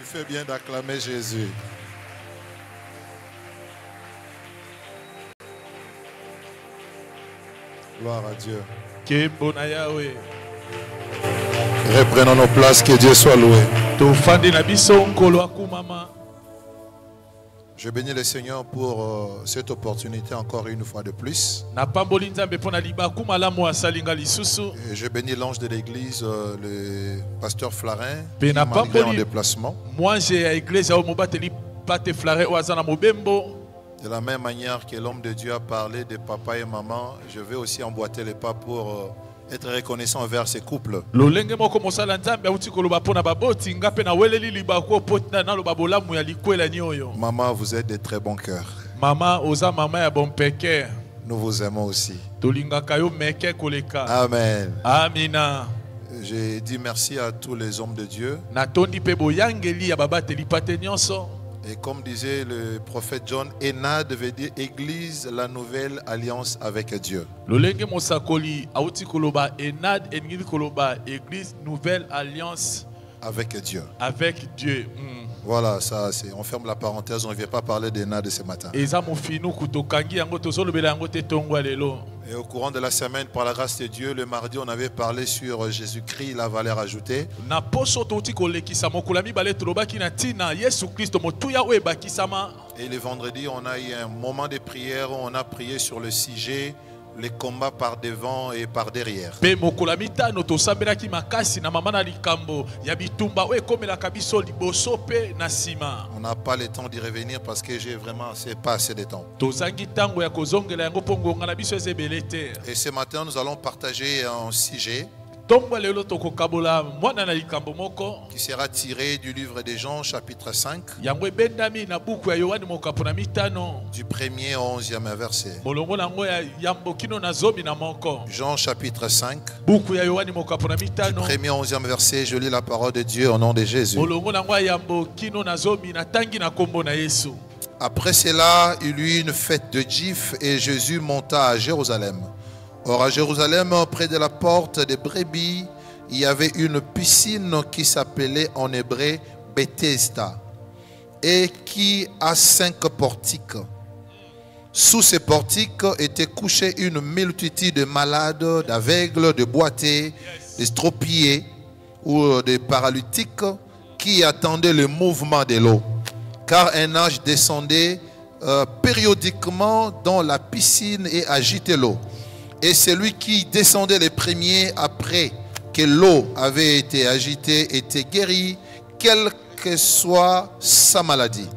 fais bien d'acclamer Jésus. Gloire à Dieu. Reprenons nos places, que Dieu soit loué. Je bénis le Seigneur pour cette opportunité encore une fois de plus. Et je bénis l'ange de l'église, le pasteur Flarin, qui malgré en déplacement. De la même manière que l'homme de Dieu a parlé de papa et maman, je vais aussi emboîter les pas pour être reconnaissant envers ces couples. Maman, vous êtes de très bons cœurs. Nous vous aimons aussi. Amen. Amina. J'ai dit merci à tous les hommes de Dieu. Et comme disait le prophète John, Enad veut dire Église, la nouvelle alliance avec Dieu. Église, nouvelle alliance avec Dieu. Avec Dieu. Voilà, ça, on ferme la parenthèse, on ne vient pas parler d'Enad ce matin. Et au courant de la semaine, par la grâce de Dieu, le mardi, on avait parlé sur Jésus-Christ, la valeur ajoutée. Et le vendredi, on a eu un moment de prière où on a prié sur le sujet, les combats par devant et par derrière. On n'a pas le temps d'y revenir parce que j'ai vraiment, c'est pas assez de temps. Et ce matin, nous allons partager un sujet qui sera tiré du livre de Jean, chapitre 5, du 1er au 11e verset. Jean, chapitre 5, du 1er au 11e verset, je lis la parole de Dieu au nom de Jésus. Après cela, il y eut une fête de Juifs et Jésus monta à Jérusalem. Or à Jérusalem, près de la porte des brebis, il y avait une piscine qui s'appelait en hébreu Bethesda et qui a 5 portiques. Sous ces portiques étaient couchés une multitude de malades, d'aveugles, de boités, d'estropiés ou de paralytiques qui attendaient le mouvement de l'eau. Car un ange descendait périodiquement dans la piscine et agitait l'eau. Et celui qui descendait les premiers après que l'eau avait été agitée était guéri, quelle que soit sa maladie.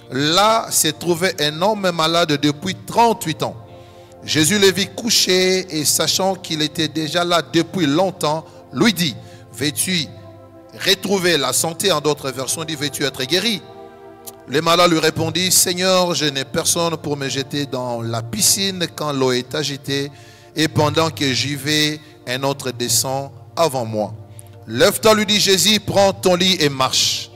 Là se trouvait un homme malade depuis 38 ans. Jésus le vit couché et sachant qu'il était déjà là depuis longtemps, lui dit, veux-tu retrouver la santé? En d'autres versions dit, veux-tu être guéri? Le malade lui répondit, Seigneur, je n'ai personne pour me jeter dans la piscine quand l'eau est agitée, et pendant que j'y vais, un autre descend avant moi. Lève-toi, lui dit Jésus, prends ton lit et marche.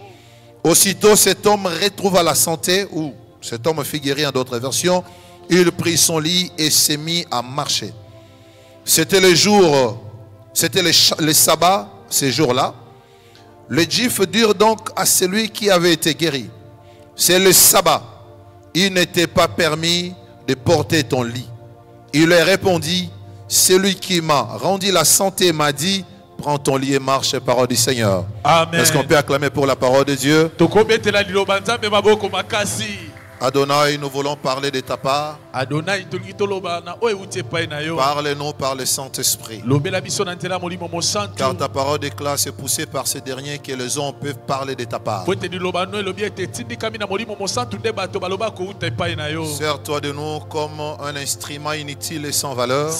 Aussitôt cet homme retrouva la santé, ou cet homme fut guéri en d'autres versions, il prit son lit et s'est mis à marcher. C'était le jour, c'était le sabbat, ces jours-là. Les Juifs dirent donc à celui qui avait été guéri, c'est le sabbat, il n'était pas permis de porter ton lit. Il leur répondit, celui qui m'a rendu la santé m'a dit, prends ton lit et marche, parole du Seigneur. Amen. Est-ce qu'on peut acclamer pour la parole de Dieu? Adonai, nous voulons parler de ta part. Parle-nous par le Saint-Esprit. Car ta parole déclare, c'est poussé par ces derniers que les hommes peuvent parler de ta part. Sers-toi de nous comme un instrument inutile et sans valeur.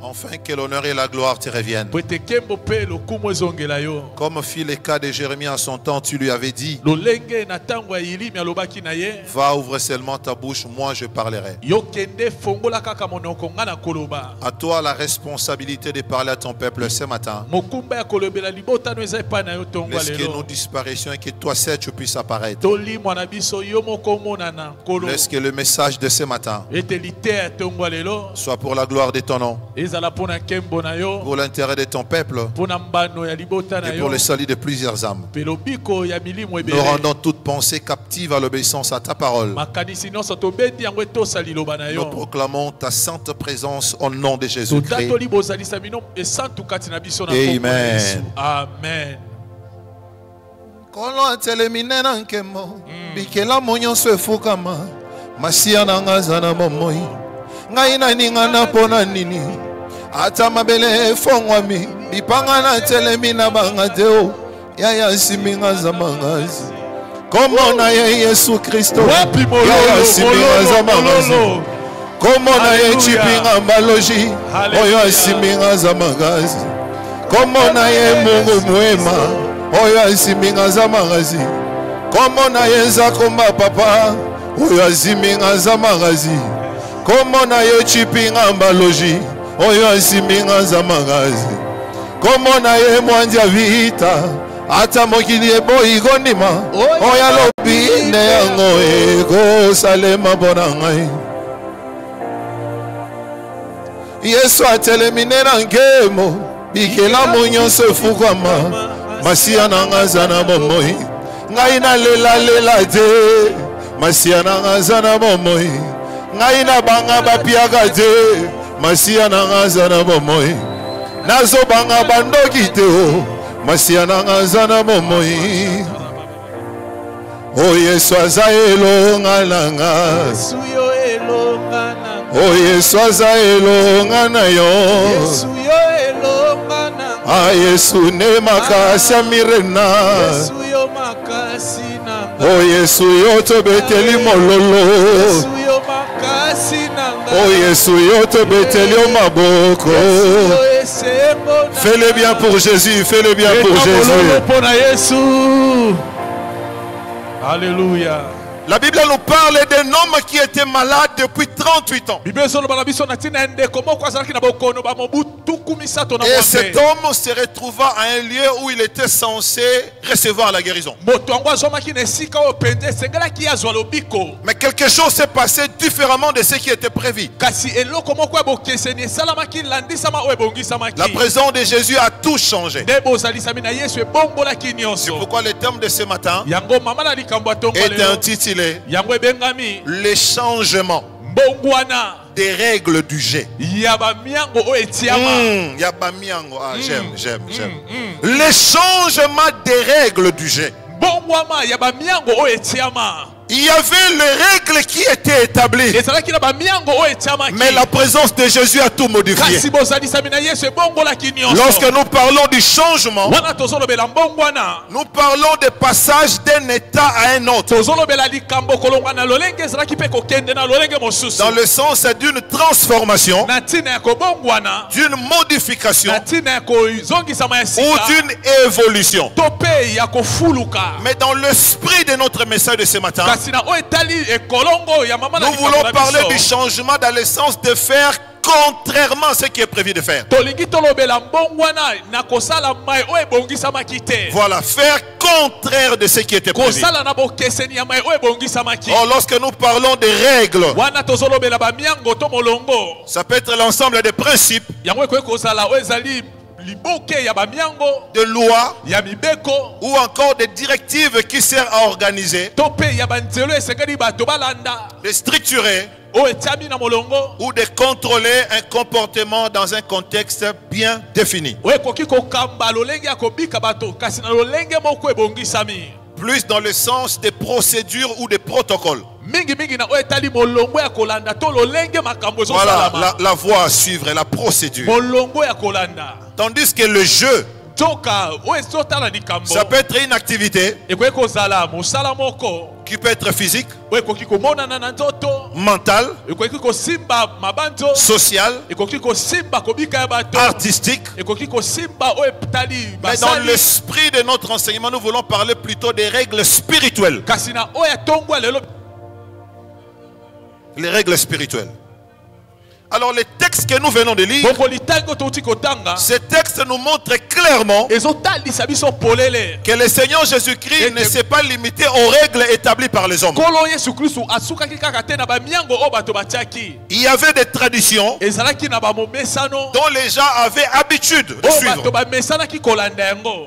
Enfin que l'honneur et la gloire te reviennent. Comme fit le cas de Jérémie en son temps, tu lui avais dit, va, ouvre seulement ta bouche, moi je parlerai. À toi la responsabilité de parler à ton peuple ce matin. Laisse que nous disparaissions et que toi seul tu puisses apparaître. Laisse que le message de ce matin soit pour la gloire de ton nom. Et pour l'intérêt de ton peuple et pour le salut de plusieurs âmes. Nous rendons toute pensée captive à l'obéissance à ta parole. Nous proclamons ta sainte présence au nom de Jésus-Christ. Amen. Amen. Kolo atelemine na nkemo bikela monyoso efukama masia na ngazana momoi ngai na ninga na pona nini ata mabele efongwami bipanga na telemina bangadeo ya siminga za mangazi komo na Yesu Kristo ya siminga za mangazi komo na ye chipinga mbaloji oyo siminga za mangazi komo na ye Mungu mwema oyo asiminga za magazi komo na yenza komba papa oyo asiminga za magazi komo na ye chipinga mbaloji oyo asiminga za magazi komo na ye mwandia vita ata mokili eboyi konima oyo alobi ne yango eko salema mpona ngai Yesu atelemine na nkemo bikela monyonso efukama masia na ngazana bomoi ngai na lela te masia na ngazana bomoi ngai na banga bapiaka te masia na ngazana bomoi nazo banga bandoki te o masia na ngazana bomoi o Yesu aza elonga nanga o Yesu aza elonga na yo Yesu ne makasi mirena O Yesu yo to beteli mololo O Yesu yo to beteli maboko Fais-le bien pour Jésus, fais-le bien pour Jésus. Alléluia. La Bible nous parle d'un homme qui était malade depuis 38 ans. Et cet homme se retrouva à un lieu où il était censé recevoir la guérison. Mais quelque chose s'est passé différemment de ce qui était prévu. La présence de Jésus a tout changé. C'est pourquoi le thème de ce matin est intitulé les changements des règles du jeu. J'aime. Les changements des règles du jeu. Il y avait les règles qui étaient établies. Mais la présence de Jésus a tout modifié. Lorsque nous parlons du changement, nous parlons de passage d'un état à un autre. Dans le sens d'une transformation, d'une modification ou d'une évolution. Mais dans l'esprit de notre message de ce matin, nous voulons parler du changement dans le sens de faire contrairement à ce qui est prévu de faire. Voilà, faire contraire de ce qui était prévu. Or, lorsque nous parlons des règles, ça peut être l'ensemble des principes, de lois ou encore des directives qui servent à organiser, de structurer ou de contrôler un comportement dans un contexte bien défini. Plus dans le sens des procédures ou des protocoles. Voilà la voie à suivre et la procédure. Tandis que le jeu, ça peut être une activité qui peut être physique, mentale, sociale, artistique. Mais dans l'esprit de notre enseignement, nous voulons parler plutôt des règles spirituelles. Les règles spirituelles. Alors les textes que nous venons de lire, ces textes nous montrent clairement que le Seigneur Jésus-Christ ne s'est pas limité aux règles établies par les hommes. Il y avait des traditions dont les gens avaient habitude de suivre.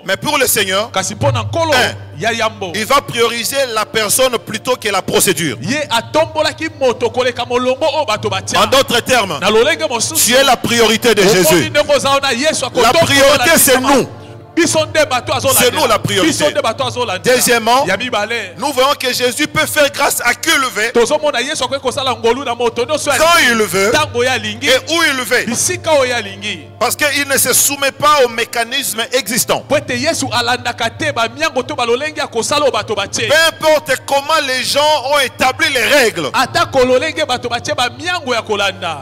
Mais pour le Seigneur, il va prioriser la personne plutôt que la procédure. En d'autres termes, tu es la priorité de Jésus. La priorité, c'est nous. C'est nous la priorité. Deuxièmement, nous voyons que Jésus peut faire grâce à qui le veut, quand il le veut et où il le veut. Parce qu'il ne se soumet pas aux mécanismes existants. Peu importe comment les gens ont établi les règles,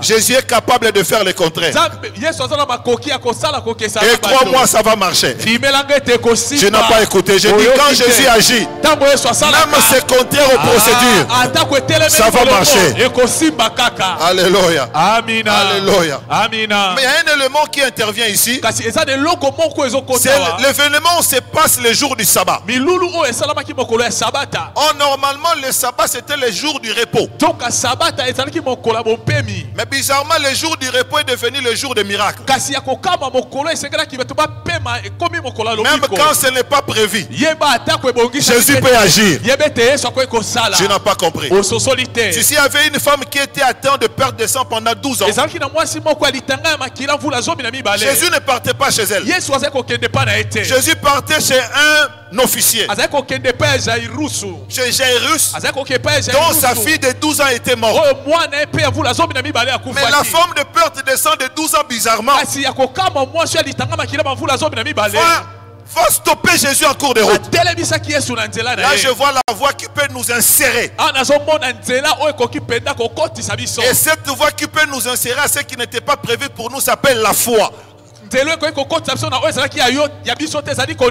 Jésus est capable de faire le contraire. Et crois-moi, ça va marcher. Tu n'as pas écouté. J'ai dit quand Jésus agit, même c'est contraire aux procédures, ça va marcher. Alléluia. Alléluia. Mais il y a un élément qui intervient ici. L'événement se passe le jour du sabbat. Or, normalement, le sabbat c'était le jour du repos. Mais bizarrement, le jour du repos est devenu le jour des miracles. Même quand ce n'est pas prévu, Jésus peut agir. Tu n'as pas compris. Si il y avait une femme qui était atteinte de perte de sang pendant 12 ans, Jésus ne partait pas chez elle. Jésus partait chez un officier, chez Jairus, dont sa fille de 12 ans était morte. Mais la femme de perte de sang de 12 ans, bizarrement, va stopper Jésus en cours de route. Là, je vois la voie qui peut nous insérer. Et cette voie qui peut nous insérer à ce qui n'était pas prévu pour nous s'appelle la foi.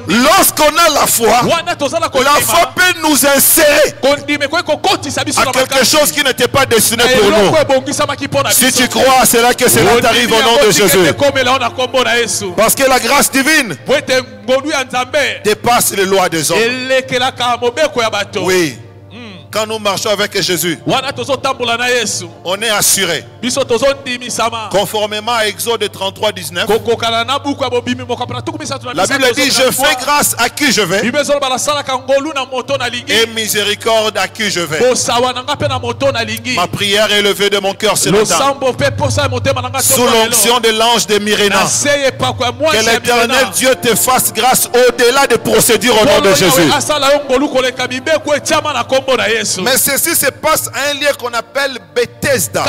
Lorsqu'on a la foi peut nous insérer à quelque chose qui n'était pas destiné pour nous. Si tu crois à cela, que cela t'arrive au nom de Jésus. Parce que la grâce divine dépasse les lois des hommes. Oui. Quand nous marchons avec Jésus, on est assuré. Conformément à Exode 33, 19, la Bible dit: je fais grâce à qui je vais et miséricorde à qui je vais. Ma prière est levée de mon cœur ce matin, sous l'onction de l'ange de Myréna. Que l'Éternel Dieu te fasse grâce au-delà des procédures au nom de Jésus. Mais ceci se passe à un lieu qu'on appelle Bethesda.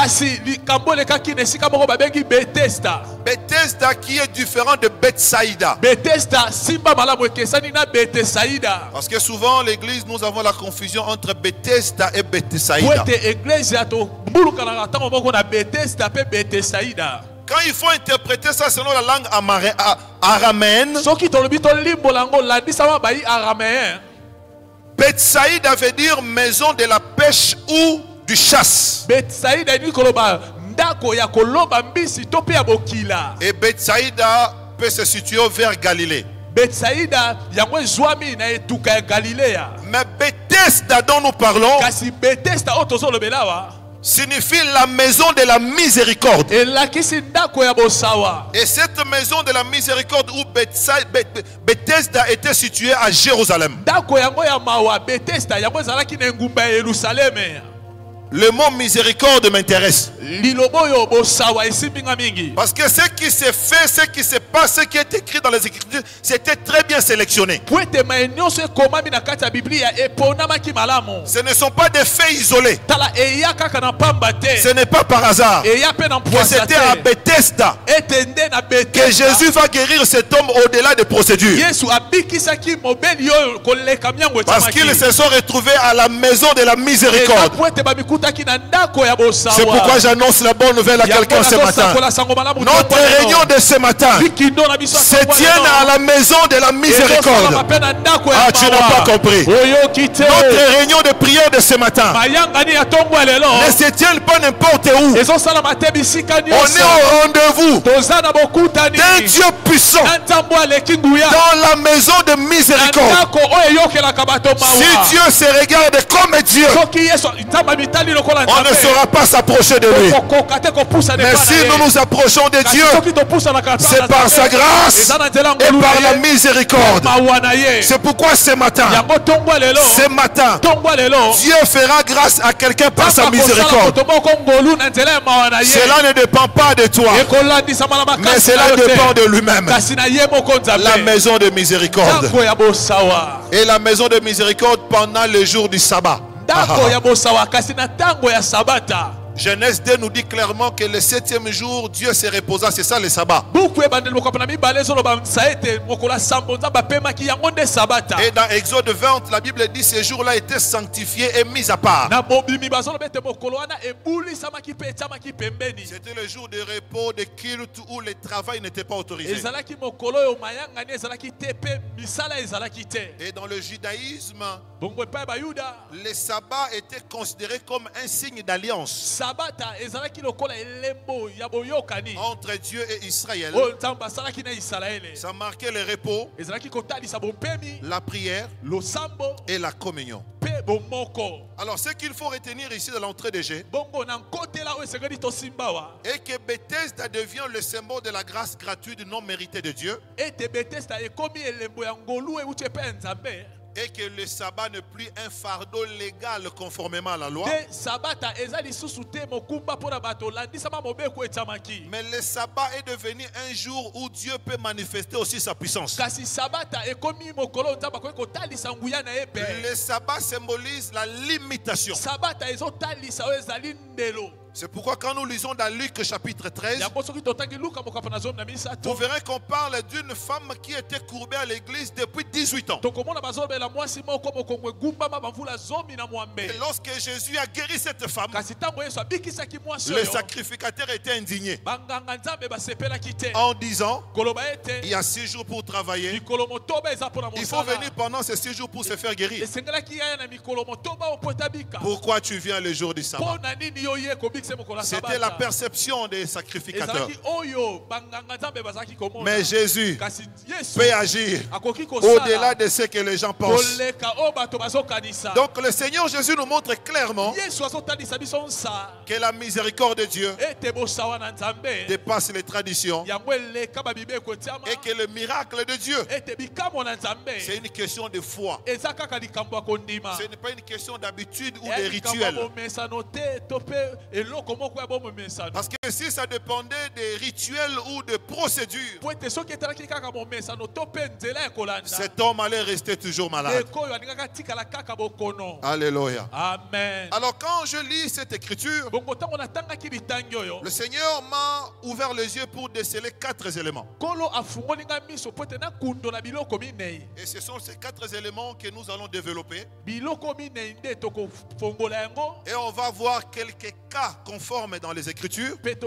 Bethesda qui est différent de Bethsaïda. Parce que souvent l'église, nous avons la confusion entre Bethesda et Bethsaïda. Quand il faut interpréter ça selon la langue araméenne, Bethsaïda veut dire maison de la pêche ou du chasse. Et Bethsaïda peut se situer vers Galilée. Mais Bethesda dont nous parlons signifie la maison de la miséricorde. Et cette maison de la miséricorde où Bethesda était située à Jérusalem. Le mot miséricorde m'intéresse. Parce que ce qui s'est fait, ce qui se passe, ce qui est écrit dans les Écritures, c'était très bien sélectionné. Ce ne sont pas des faits isolés. Ce n'est pas par hasard que c'était à Bethesda que Jésus va guérir cet homme au-delà des procédures. Parce qu'ils se sont retrouvés à la maison de la miséricorde. C'est pourquoi j'annonce la bonne nouvelle à quelqu'un ce matin. Notre réunion de ce matin se tient à la maison de la miséricorde. Ah, tu n'as pas compris. Notre réunion de prière de ce matin ne se tient pas n'importe où. On est au rendez-vous d'un Dieu puissant dans la maison de miséricorde. Si Dieu se regarde comme Dieu, on ne saura pas s'approcher de lui. Mais si nous nous approchons de Dieu, c'est par sa grâce et par la miséricorde. C'est pourquoi ce matin, Dieu fera grâce à quelqu'un par sa miséricorde. Cela ne dépend pas de toi, mais cela dépend de lui-même. La maison de miséricorde. Et la maison de miséricorde pendant le jour du sabbat. Genèse 2 nous dit clairement que le 7e jour, Dieu se reposa. C'est ça le sabbat. Et dans Exode 20, la Bible dit que ce jour-là était sanctifié et mis à part. C'était le jour de repos, de culte où le travail n'était pas autorisé. Et dans le judaïsme, le sabbat était considéré comme un signe d'alliance entre Dieu et Israël. Ça marquait le repos, la prière et la communion. Alors ce qu'il faut retenir ici de l'entrée de G est que Bethesda devient le symbole de la grâce gratuite non méritée de Dieu. Et que le sabbat n'est plus un fardeau légal conformément à la loi. Mais le sabbat est devenu un jour où Dieu peut manifester aussi sa puissance. Le sabbat symbolise la limitation. C'est pourquoi quand nous lisons dans Luc chapitre 13, vous verrez qu'on parle d'une femme qui était courbée à l'église depuis 18 ans. Et lorsque Jésus a guéri cette femme, le sacrificateur était indigné en disant, il y a 6 jours pour travailler, il faut venir pendant ces 6 jours pour se faire guérir. Pourquoi tu viens le jour du sabbat? C'était la perception des sacrificateurs. Mais Jésus peut agir au-delà de ce que les gens pensent. Donc le Seigneur Jésus nous montre clairement que la miséricorde de Dieu dépasse les traditions et que le miracle de Dieu, c'est une question de foi. Ce n'est pas une question d'habitude ou de rituel. Parce que si ça dépendait des rituels ou de procédures, cet homme allait rester toujours malade. Alléluia. Amen. Alors quand je lis cette écriture, le Seigneur m'a ouvert les yeux pour déceler 4 éléments. Et ce sont ces 4 éléments que nous allons développer. Et on va voir quelques cas conformes dans les Écritures. Et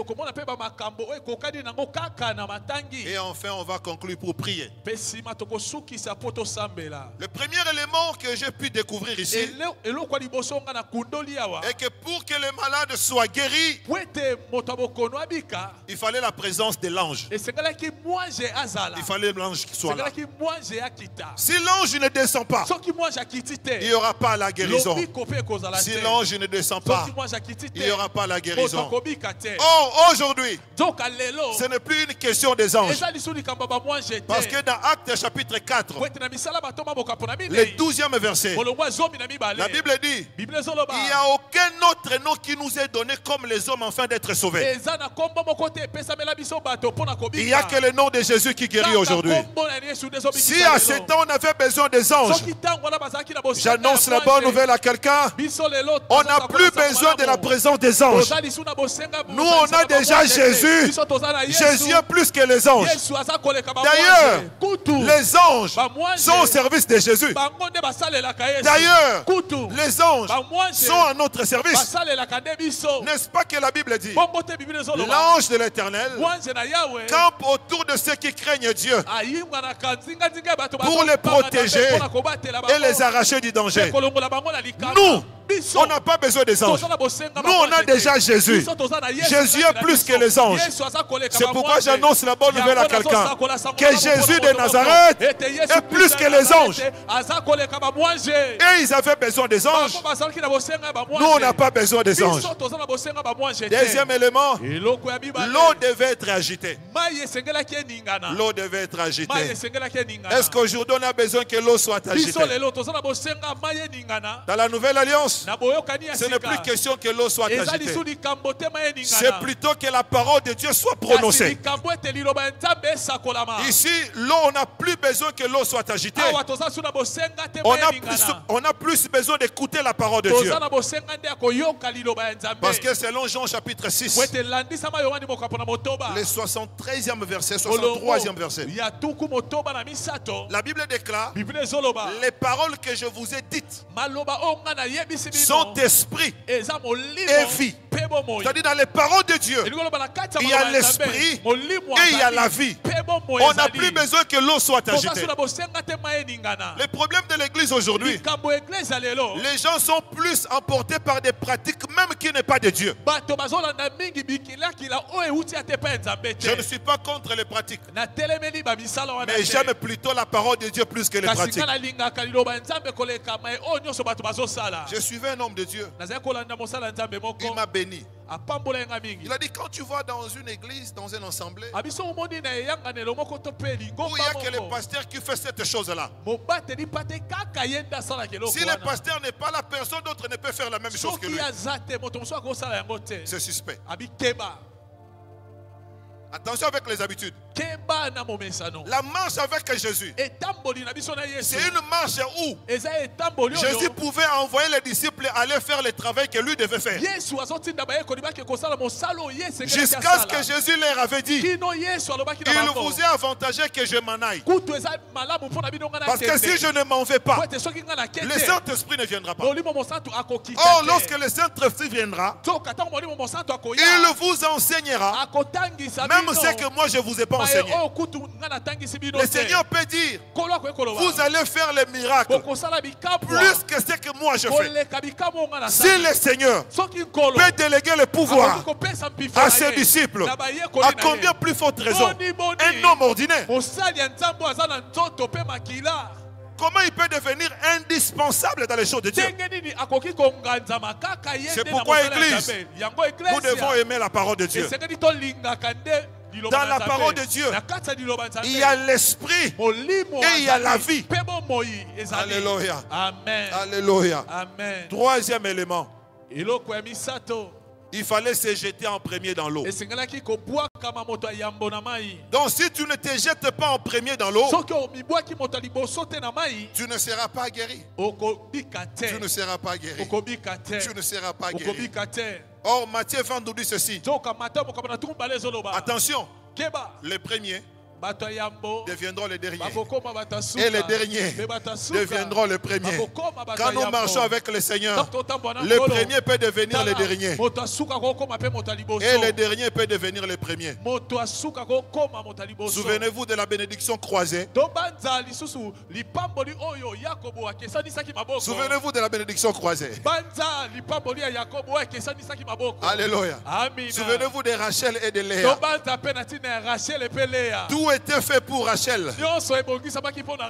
enfin, on va conclure pour prier. Le premier élément que j'ai pu découvrir ici est que pour que le malade soit guéri, il fallait la présence de l'ange. Il fallait l'ange qui soit là. Si l'ange ne descend pas, il n'y aura pas la guérison. Si l'ange ne descend pas, il n'y aura pas la guérison. Oh, aujourd'hui, ce n'est plus une question des anges. Parce que dans Actes chapitre 4, le 12e verset, la Bible dit, il n'y a aucun autre nom qui nous est donné comme les hommes afin d'être sauvés. Il n'y a que le nom de Jésus qui guérit aujourd'hui. Si à ce temps on avait besoin des anges, j'annonce la bonne nouvelle à quelqu'un, on n'a plus besoin de la présence des des anges. Nous, on a déjà Jésus. Jésus est plus que les anges. D'ailleurs, les anges sont au service de Jésus. D'ailleurs, les anges sont à notre service. N'est-ce pas que la Bible dit? L'ange de l'Éternel campe autour de ceux qui craignent Dieu pour les protéger et les arracher du danger. Nous, on n'a pas besoin des anges. Nous, on a déjà Jésus. Jésus est plus que les anges. C'est pourquoi j'annonce la bonne nouvelle à quelqu'un. Que Jésus de Nazareth est plus que les anges. Et ils avaient besoin des anges. Nous, on n'a pas besoin des anges. Deuxième élément, l'eau devait être agitée. L'eau devait être agitée. Est-ce qu'aujourd'hui, on a besoin que l'eau soit agitée? Dans la nouvelle alliance, ce n'est plus question que l'eau soit agitée. C'est plutôt que la parole de Dieu soit prononcée. Ici, l'eau, on n'a plus besoin que l'eau soit agitée. On a plus besoin d'écouter la parole de Dieu. Parce que selon Jean chapitre 6, le 73e verset, 63e verset, la Bible déclare: les paroles que je vous ai dites sont esprit et vie. C'est-à-dire, dans les paroles de Dieu, il y a l'esprit et il y a la vie. On n'a plus besoin que l'eau soit agitée. Le problème de l'église aujourd'hui, les gens sont plus emportés par des pratiques même qui n'est pas de Dieu. Je ne suis pas contre les pratiques, mais j'aime plutôt la parole de Dieu plus que les pratiques. Je suivais un homme de Dieu. Il m'a béni. Il a dit: quand tu vas dans une église, dans une assemblée, où il n'y a que le pasteur qui fait cette chose-là, si le pasteur n'est pas là, personne d'autre ne peut faire la même chose que lui. C'est suspect. Attention avec les habitudes. La marche avec Jésus, c'est une marche où Jésus pouvait envoyer les disciples aller faire le travail que lui devait faire. Jusqu'à ce que Jésus leur avait dit: il vous est avantageux que je m'en aille. Parce que si je ne m'en vais pas, le Saint-Esprit ne viendra pas. Or, lorsque le Saint-Esprit viendra, il vous enseignera même ce que moi je ne vous ai pas enseigné. Le Seigneur peut dire: vous allez faire les miracles plus que ce que moi je fais. Si le Seigneur peut déléguer le pouvoir à ses disciples, à combien plus forte raison un homme ordinaire? Comment il peut devenir indispensable dans les choses de Dieu? C'est pourquoi, Église, nous devons aimer la parole de Dieu. Dans la parole de Dieu, il y a l'esprit et il y a la vie. Alléluia. Amen. Alléluia. Amen. Troisième élément, il fallait se jeter en premier dans l'eau. Donc si tu ne te jettes pas en premier dans l'eau, tu ne seras pas guéri. Tu ne seras pas guéri. Tu ne seras pas guéri. Or, Matthieu 20 nous dit ceci. Attention, les premiers deviendront les derniers. Et les derniers deviendront les premiers. Quand nous marchons avec le Seigneur, le premier peut devenir les derniers. Et les derniers peuvent devenir les premiers. Souvenez-vous de la bénédiction croisée. Souvenez-vous de la bénédiction croisée. Alléluia. Souvenez-vous de Rachel et de Léa. Tout était fait pour Rachel,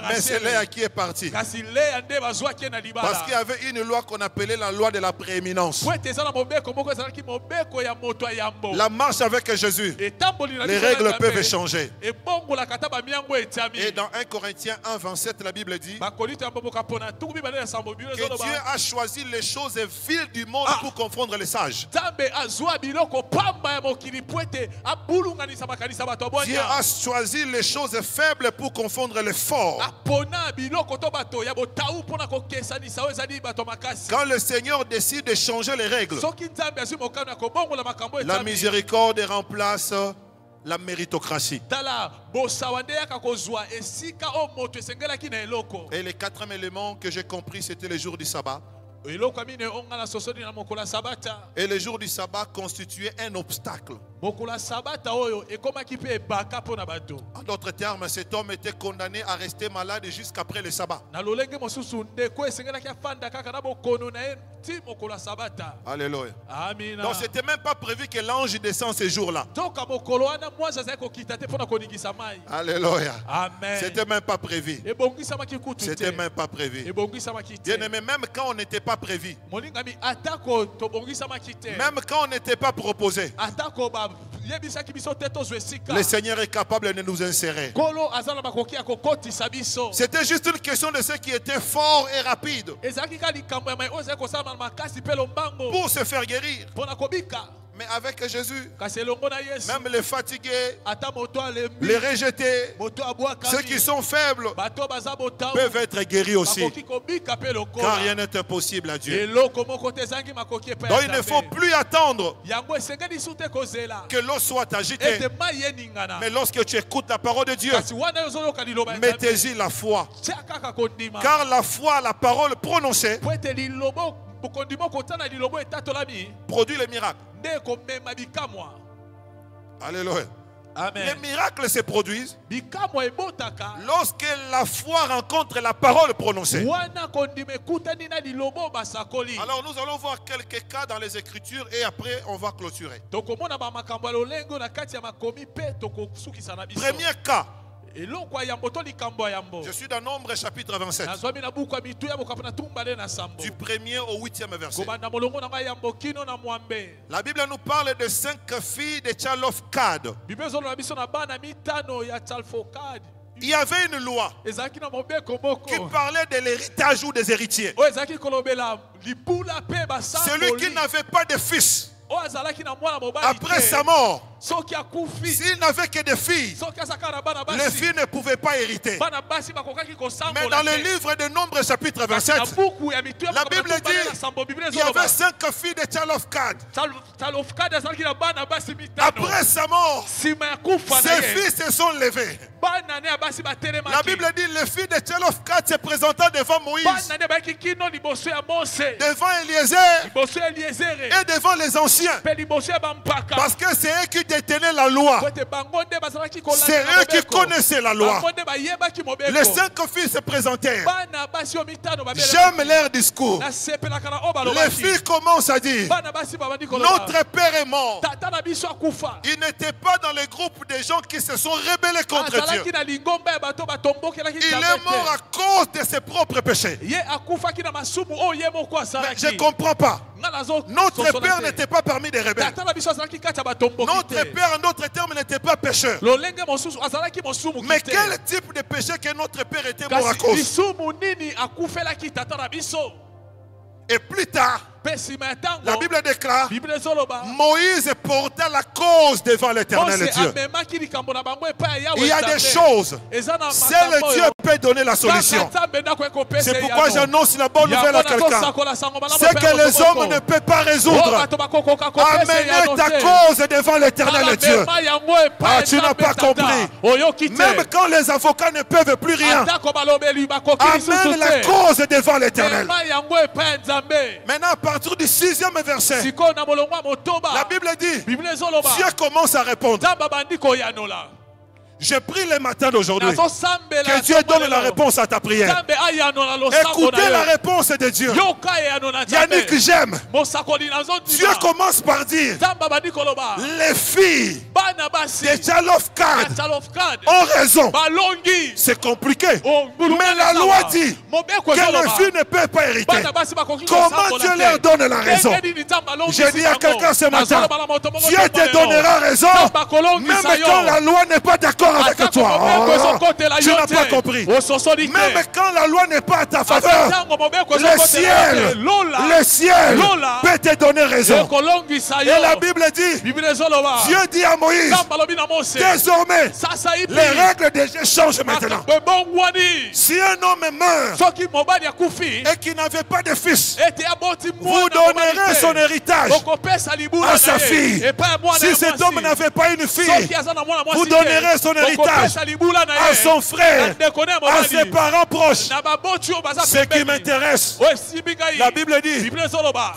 mais c'est Léa qui est partie. Parce qu'il y avait une loi qu'on appelait la loi de la prééminence. La marche avec Jésus, les règles peuvent changer. Et dans 1 Corinthiens 1, 27, la Bible dit que Dieu a choisi les choses viles du monde pour confondre les sages. Dieu a choisi choisi les choses faibles pour confondre les forts. Quand le Seigneur décide de changer les règles, la miséricorde remplace la méritocratie. Et le quatrième élément que j'ai compris, c'était le jour du sabbat. Et le jour du sabbat constituait un obstacle. En d'autres termes, cet homme était condamné à rester malade jusqu'après le sabbat. Alléluia. Donc c'était même pas prévu que l'ange descende ce jour-là. Alléluia. C'était même pas prévu. C'était même pas prévu. Bien aimé, même quand on n'était pas prévu, même quand on n'était pas proposé, le Seigneur est capable de nous insérer. C'était juste une question de ce qui était fort et rapide pour se faire guérir. Mais avec Jésus, même les fatigués, les rejetés, ceux qui sont faibles peuvent être guéris aussi. Car rien n'est impossible à Dieu. Donc il ne faut plus attendre que l'eau soit agitée. Mais lorsque tu écoutes la parole de Dieu, mettez-y la foi. Car la foi, la parole prononcée, produit le miracle. Alléluia. Amen. Les miracles se produisent lorsque la foi rencontre la parole prononcée. Alors nous allons voir quelques cas dans les Écritures et après on va clôturer. Premier cas. Je suis dans Nombre chapitre 27. Du 1er au 8e verset. La Bible nous parle de 5 filles de Tchalofkad. Il y avait une loi qui parlait de l'héritage ou des héritiers. Celui qui n'avait pas de fils, après sa mort, s'il n'avait que des filles, les filles ne pouvaient pas hériter. Mais dans le livre de Nombre chapitre 27, la Bible dit qu'il y avait 5 filles de Tchalofkad. Après sa mort, ses filles se sont levées. La Bible dit que les filles de Tchalofkad se présentant devant Moïse, devant Eliezer et devant les anciens. Parce que c'est eux qui détenaient la loi. C'est eux qui connaissaient la loi. Les 5 filles se présentèrent. J'aime leur discours. Les filles commencent à dire: notre père est mort. Il n'était pas dans le groupe des gens qui se sont rebellés contre Dieu. Il est mort à cause de ses propres péchés. Mais je ne comprends pas. Notre père n'était pas parmi les rebelles. Notre père, en d'autres termes, n'était pas pécheur. Mais quel type de péché que notre père était mort à cause? Et plus tard, la Bible déclare: Moïse porta la cause devant l'Éternel Dieu. Il y a des choses, seul Dieu peut donner la solution. C'est pourquoi j'annonce la bonne nouvelle à quelqu'un. C'est que les hommes ne peuvent pas résoudre. Amenez ta cause devant l'Éternel Dieu. Ah, tu n'as pas compris. Même quand les avocats ne peuvent plus rien, amène la cause devant l'Éternel. Maintenant, à partir du 6e verset, la Bible dit, Dieu commence à répondre. J'ai pris le matin d'aujourd'hui que Dieu donne la réponse à ta prière. Écoutez la réponse de Dieu. Yannick, j'aime. Dieu commence par dire: les filles de Tchalofkad ont raison. C'est compliqué. Mais la loi dit que les filles ne peuvent pas hériter. Comment Dieu leur donne la raison? J'ai dit à quelqu'un ce matin: Dieu te donnera raison même quand la loi n'est pas d'accord d'accord avec toi. Tu n'as pas compris. Même quand la loi n'est pas à ta faveur, le ciel peut te donner raison. Et la Bible dit, Dieu dit à Moïse, désormais, les règles déjà changent maintenant. Si un homme meurt et qu'il n'avait pas de fils, vous donnerez son héritage à sa fille. Si cet homme n'avait pas une fille, vous donnerez son héritage à son frère, à ses parents proches. Ce qui m'intéresse, la Bible dit,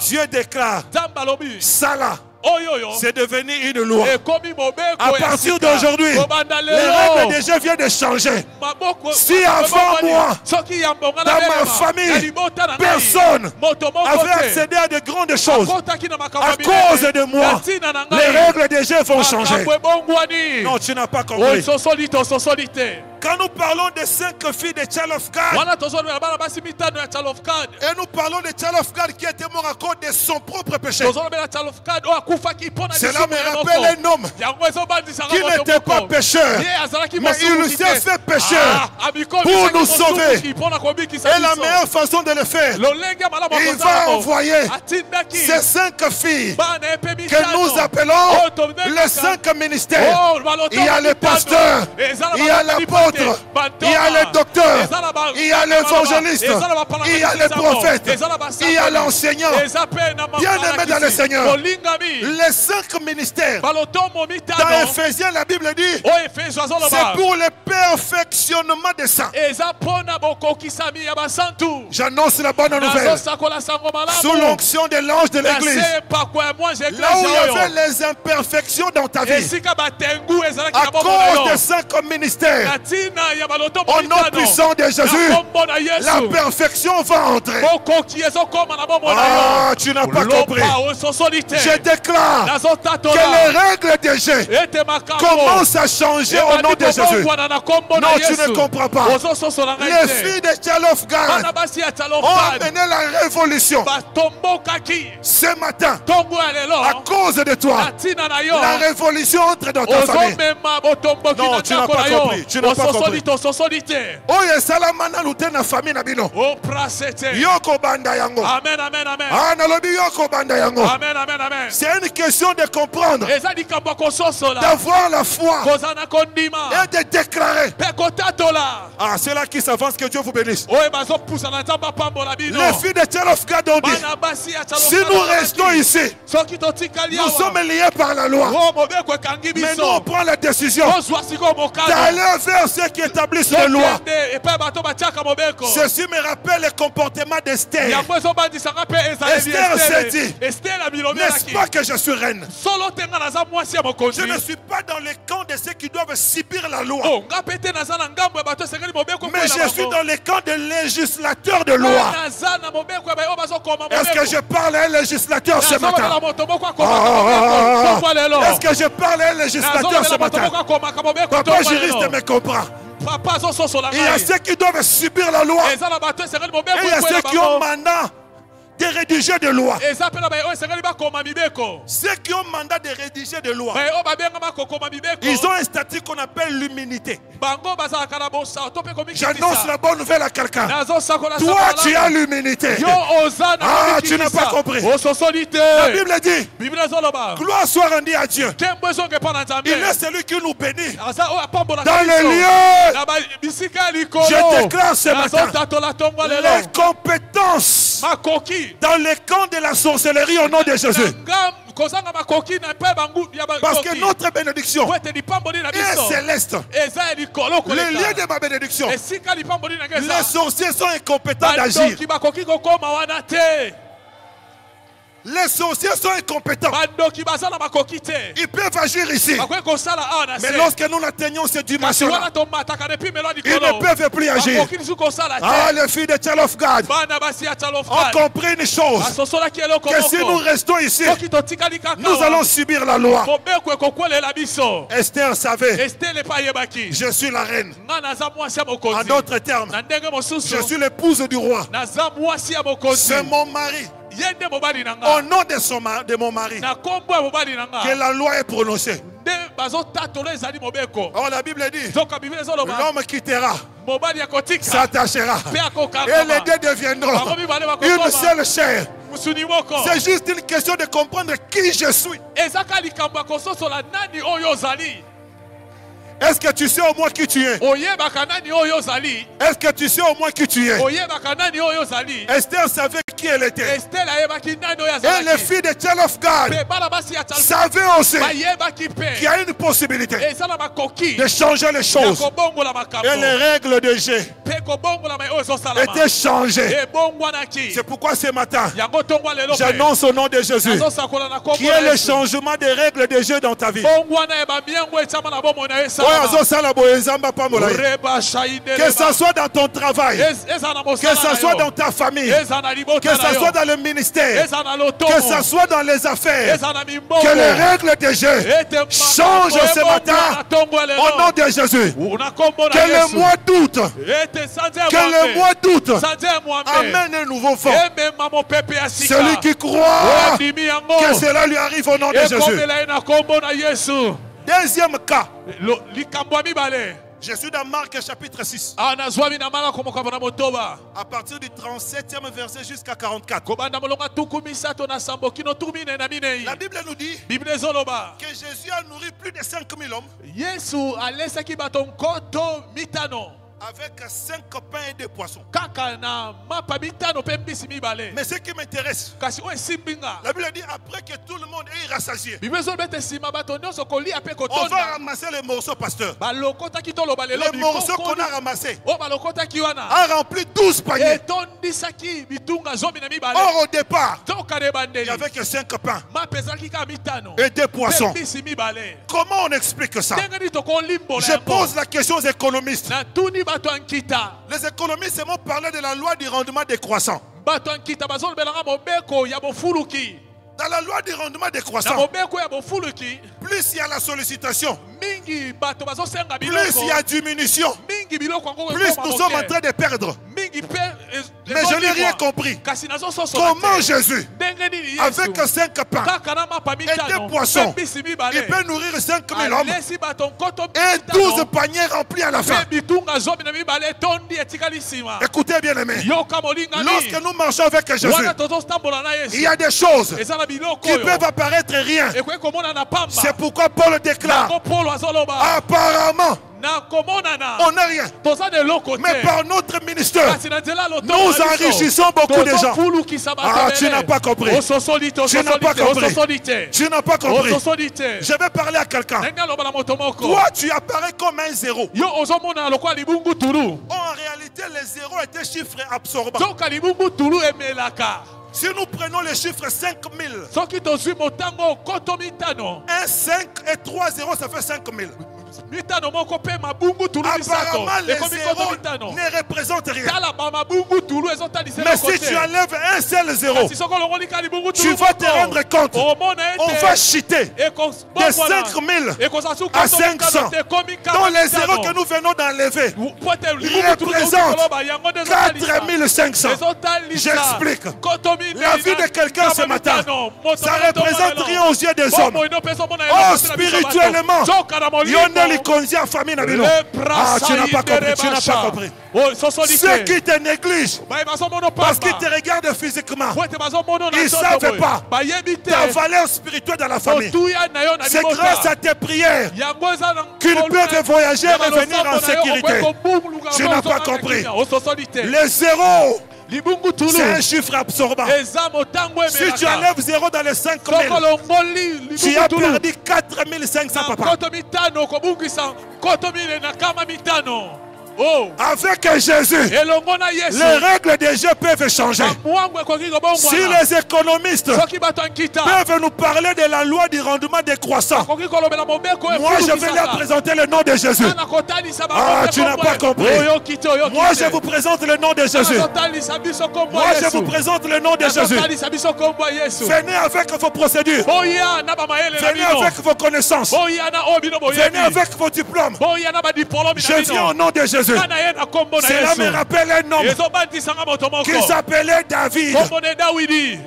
Dieu déclare, ça là, c'est devenu une loi. À partir d'aujourd'hui, les règles déjà viennent de changer. Si avant moi, dans ma famille, personne avait accédé à de grandes choses, à cause de moi, les règles déjà vont changer. Non, tu n'as pas compris. Quand nous parlons des 5 filles de Tchalofgad, et nous parlons de Tchalofgad qui était mort à cause de son propre péché, cela me rappelle un homme qui n'était pas pécheur, mais il s'est fait pécheur pour nous sauver. Et la meilleure façon de le faire, il va envoyer ces 5 filles que nous appelons les 5 ministères. Il y a le pasteur, il y a l'apôtre, il y a le docteur, il y a l'évangéliste, il y a le prophète, il y a l'enseignant. Bien aimé dans le Seigneur, les 5 ministères, dans Ephésiens, la Bible dit, c'est pour le perfectionnement des saints. J'annonce la bonne nouvelle. Sous l'onction de l'ange de l'église, là où il y avait les imperfections dans ta vie, à cause des 5 ministères, au nom puissant de Jésus, la perfection va entrer. Ah, tu n'as pas compris. Je déclare que les règles de Dieu commencent à changer au nom de Jésus. Non, tu ne comprends pas. Les filles de Tchalofgad ont amené la révolution ce matin. À cause de toi, la révolution entre dans ta famille. Non, tu n'as pas compris. Tu n'as pas compris. Oye salamana lutena famille na bino. Yoko banda yango. Amen, amen, amen. Ah, nalobi yoko banda yango. Amen, amen, amen. C'est une question de comprendre, d'avoir la foi et de déclarer. Ah, c'est là qui s'avance, que Dieu vous bénisse. Les filles de Tchalofgad ont dit, si nous restons ici, nous sommes liés par la loi, mais nous on prend la décision d'aller vers ceux qui établissent la loi. Ceci me rappelle le comportement d'Esther. Esther s'est dit, n'est-ce pas que je suis reine? Je ne suis pas dans le camp de ceux qui doivent subir la loi, mais je suis dans le camp de législateurs de loi. Est-ce que je parle à un législateur ce matin? Est-ce que je parle à un législateur ce matin? Papa juriste me comprend. Il y a ceux qui doivent subir la loi, et il y a ceux qui ont mandat de rédiger des lois. Ceux qui ont mandat de rédiger des lois, ils ont un statut qu'on appelle l'immunité. J'annonce la bonne nouvelle à quelqu'un. Toi, tu as l'immunité. Ah, tu n'as pas compris. La Bible dit, gloire soit rendue à Dieu. Il est celui qui nous bénit dans les lieux. Je déclare ce matin les compétences dans les camps de la sorcellerie au nom de Jésus. Parce que notre bénédiction est céleste. Le lieu de ma bénédiction, les sorciers sont incompétents d'agir. Les sorciers sont incompétents. Ils peuvent agir ici, mais lorsque nous atteignons cette dimension-là, ils ne peuvent plus agir. Ah, les filles de Tchalofgad ont compris une chose, que si nous restons ici, nous allons subir la loi. Esther savait, je suis la reine. En d'autres termes, je suis l'épouse du roi. C'est mon mari. Au nom de mon mari, que la loi est prononcée. Or la Bible dit, l'homme quittera, s'attachera, et les deux deviendront une seule chair. C'est juste une question de comprendre qui je suis. Est-ce que tu sais au moins qui tu es? Est-ce que tu sais au moins qui tu es? Esther savait qui elle était. Et les filles de Child of God savaient aussi qu'il y a une possibilité de changer les choses. Et les règles de G étaient changées. C'est pourquoi ce matin, j'annonce au nom de Jésus qu'il y a le changement des règles de G dans ta vie. Que ce soit dans ton travail, que ce soit dans ta famille, que ce soit dans le ministère, que ce soit dans les affaires, que les règles de jeu changent ce matin au nom de Jésus. Que le mois d'août, amène un nouveau vent. Celui qui croit que cela lui arrive au nom de Jésus. Deuxième cas. Je suis dans Marc chapitre 6. À partir du 37e verset jusqu'à 44. La Bible nous dit que Jésus a nourri plus de 5000 hommes avec 5 pains et 2 poissons. Mais ce qui m'intéresse, la Bible dit après que tout le monde est rassasié, on va ramasser les morceaux, pasteur. Les morceaux qu'on a ramassés a rempli 12 paniers. Or au départ, il n'y avait que 5 pains et 2 poissons. Comment on explique ça? Je pose la question aux économistes. Les économistes m'ont parlé de la loi du rendement décroissant. Dans la loi du rendement décroissant, plus il y a la sollicitation, plus il y a diminution, plus nous sommes en train de perdre. Mais je n'ai rien compris. Comment Jésus, avec 5 pains et 2 poissons, il peut nourrir 5000 hommes et 12 paniers remplis à la fin? Écoutez bien aimé, lorsque nous marchons avec Jésus, il y a des choses qui peuvent apparaître rien. C'est pourquoi Paul déclare, apparemment, on n'a rien. Mais par notre ministère, nous enrichissons beaucoup de gens. Ah, tu n'as pas compris. Tu n'as pas compris. Tu n'as pas compris. Je vais parler à quelqu'un. Toi, tu apparais comme un zéro. En réalité, les zéros étaient chiffres absorbants. Si nous prenons les chiffres 5000, 1, 5 et 3 zéros, ça fait 5000. Apparemment, les zéros ne représentent rien. Mais si tu enlèves un seul zéro, tu vas te rendre compte. On va chuter de 5000 à 500. Donc les zéros que nous venons d'enlever représentent 4500. J'explique. La vie de quelqu'un ce matin, ça ne représente rien aux yeux des hommes. Oh, spirituellement, il y en a les conditions famille. Ah, tu n'as pas compris, tu n'as pas compris. Ceux qui te négligent parce qu'ils te regardent physiquement, ils ne savent pas ta valeur spirituelle dans la famille. C'est grâce à tes prières qu'ils peuvent voyager et revenir en sécurité. Tu n'as pas compris. Les zéros, c'est un chiffre absorbant. Si tu enlèves 0 dans les 5000, tu as perdu 4500, papa. Avec Jésus, les règles des jeux peuvent changer. Si les économistes peuvent nous parler de la loi du rendement décroissant, moi je vais leur présenter le nom de Jésus. Ah, tu n'as pas compris. Moi je vous présente le nom de Jésus. Moi je vous présente le nom de Jésus. Venez avec vos procédures. Venez avec vos connaissances. Venez avec vos diplômes. Je viens au nom de Jésus. Jésus. Cela me rappelle un homme qui s'appelait David.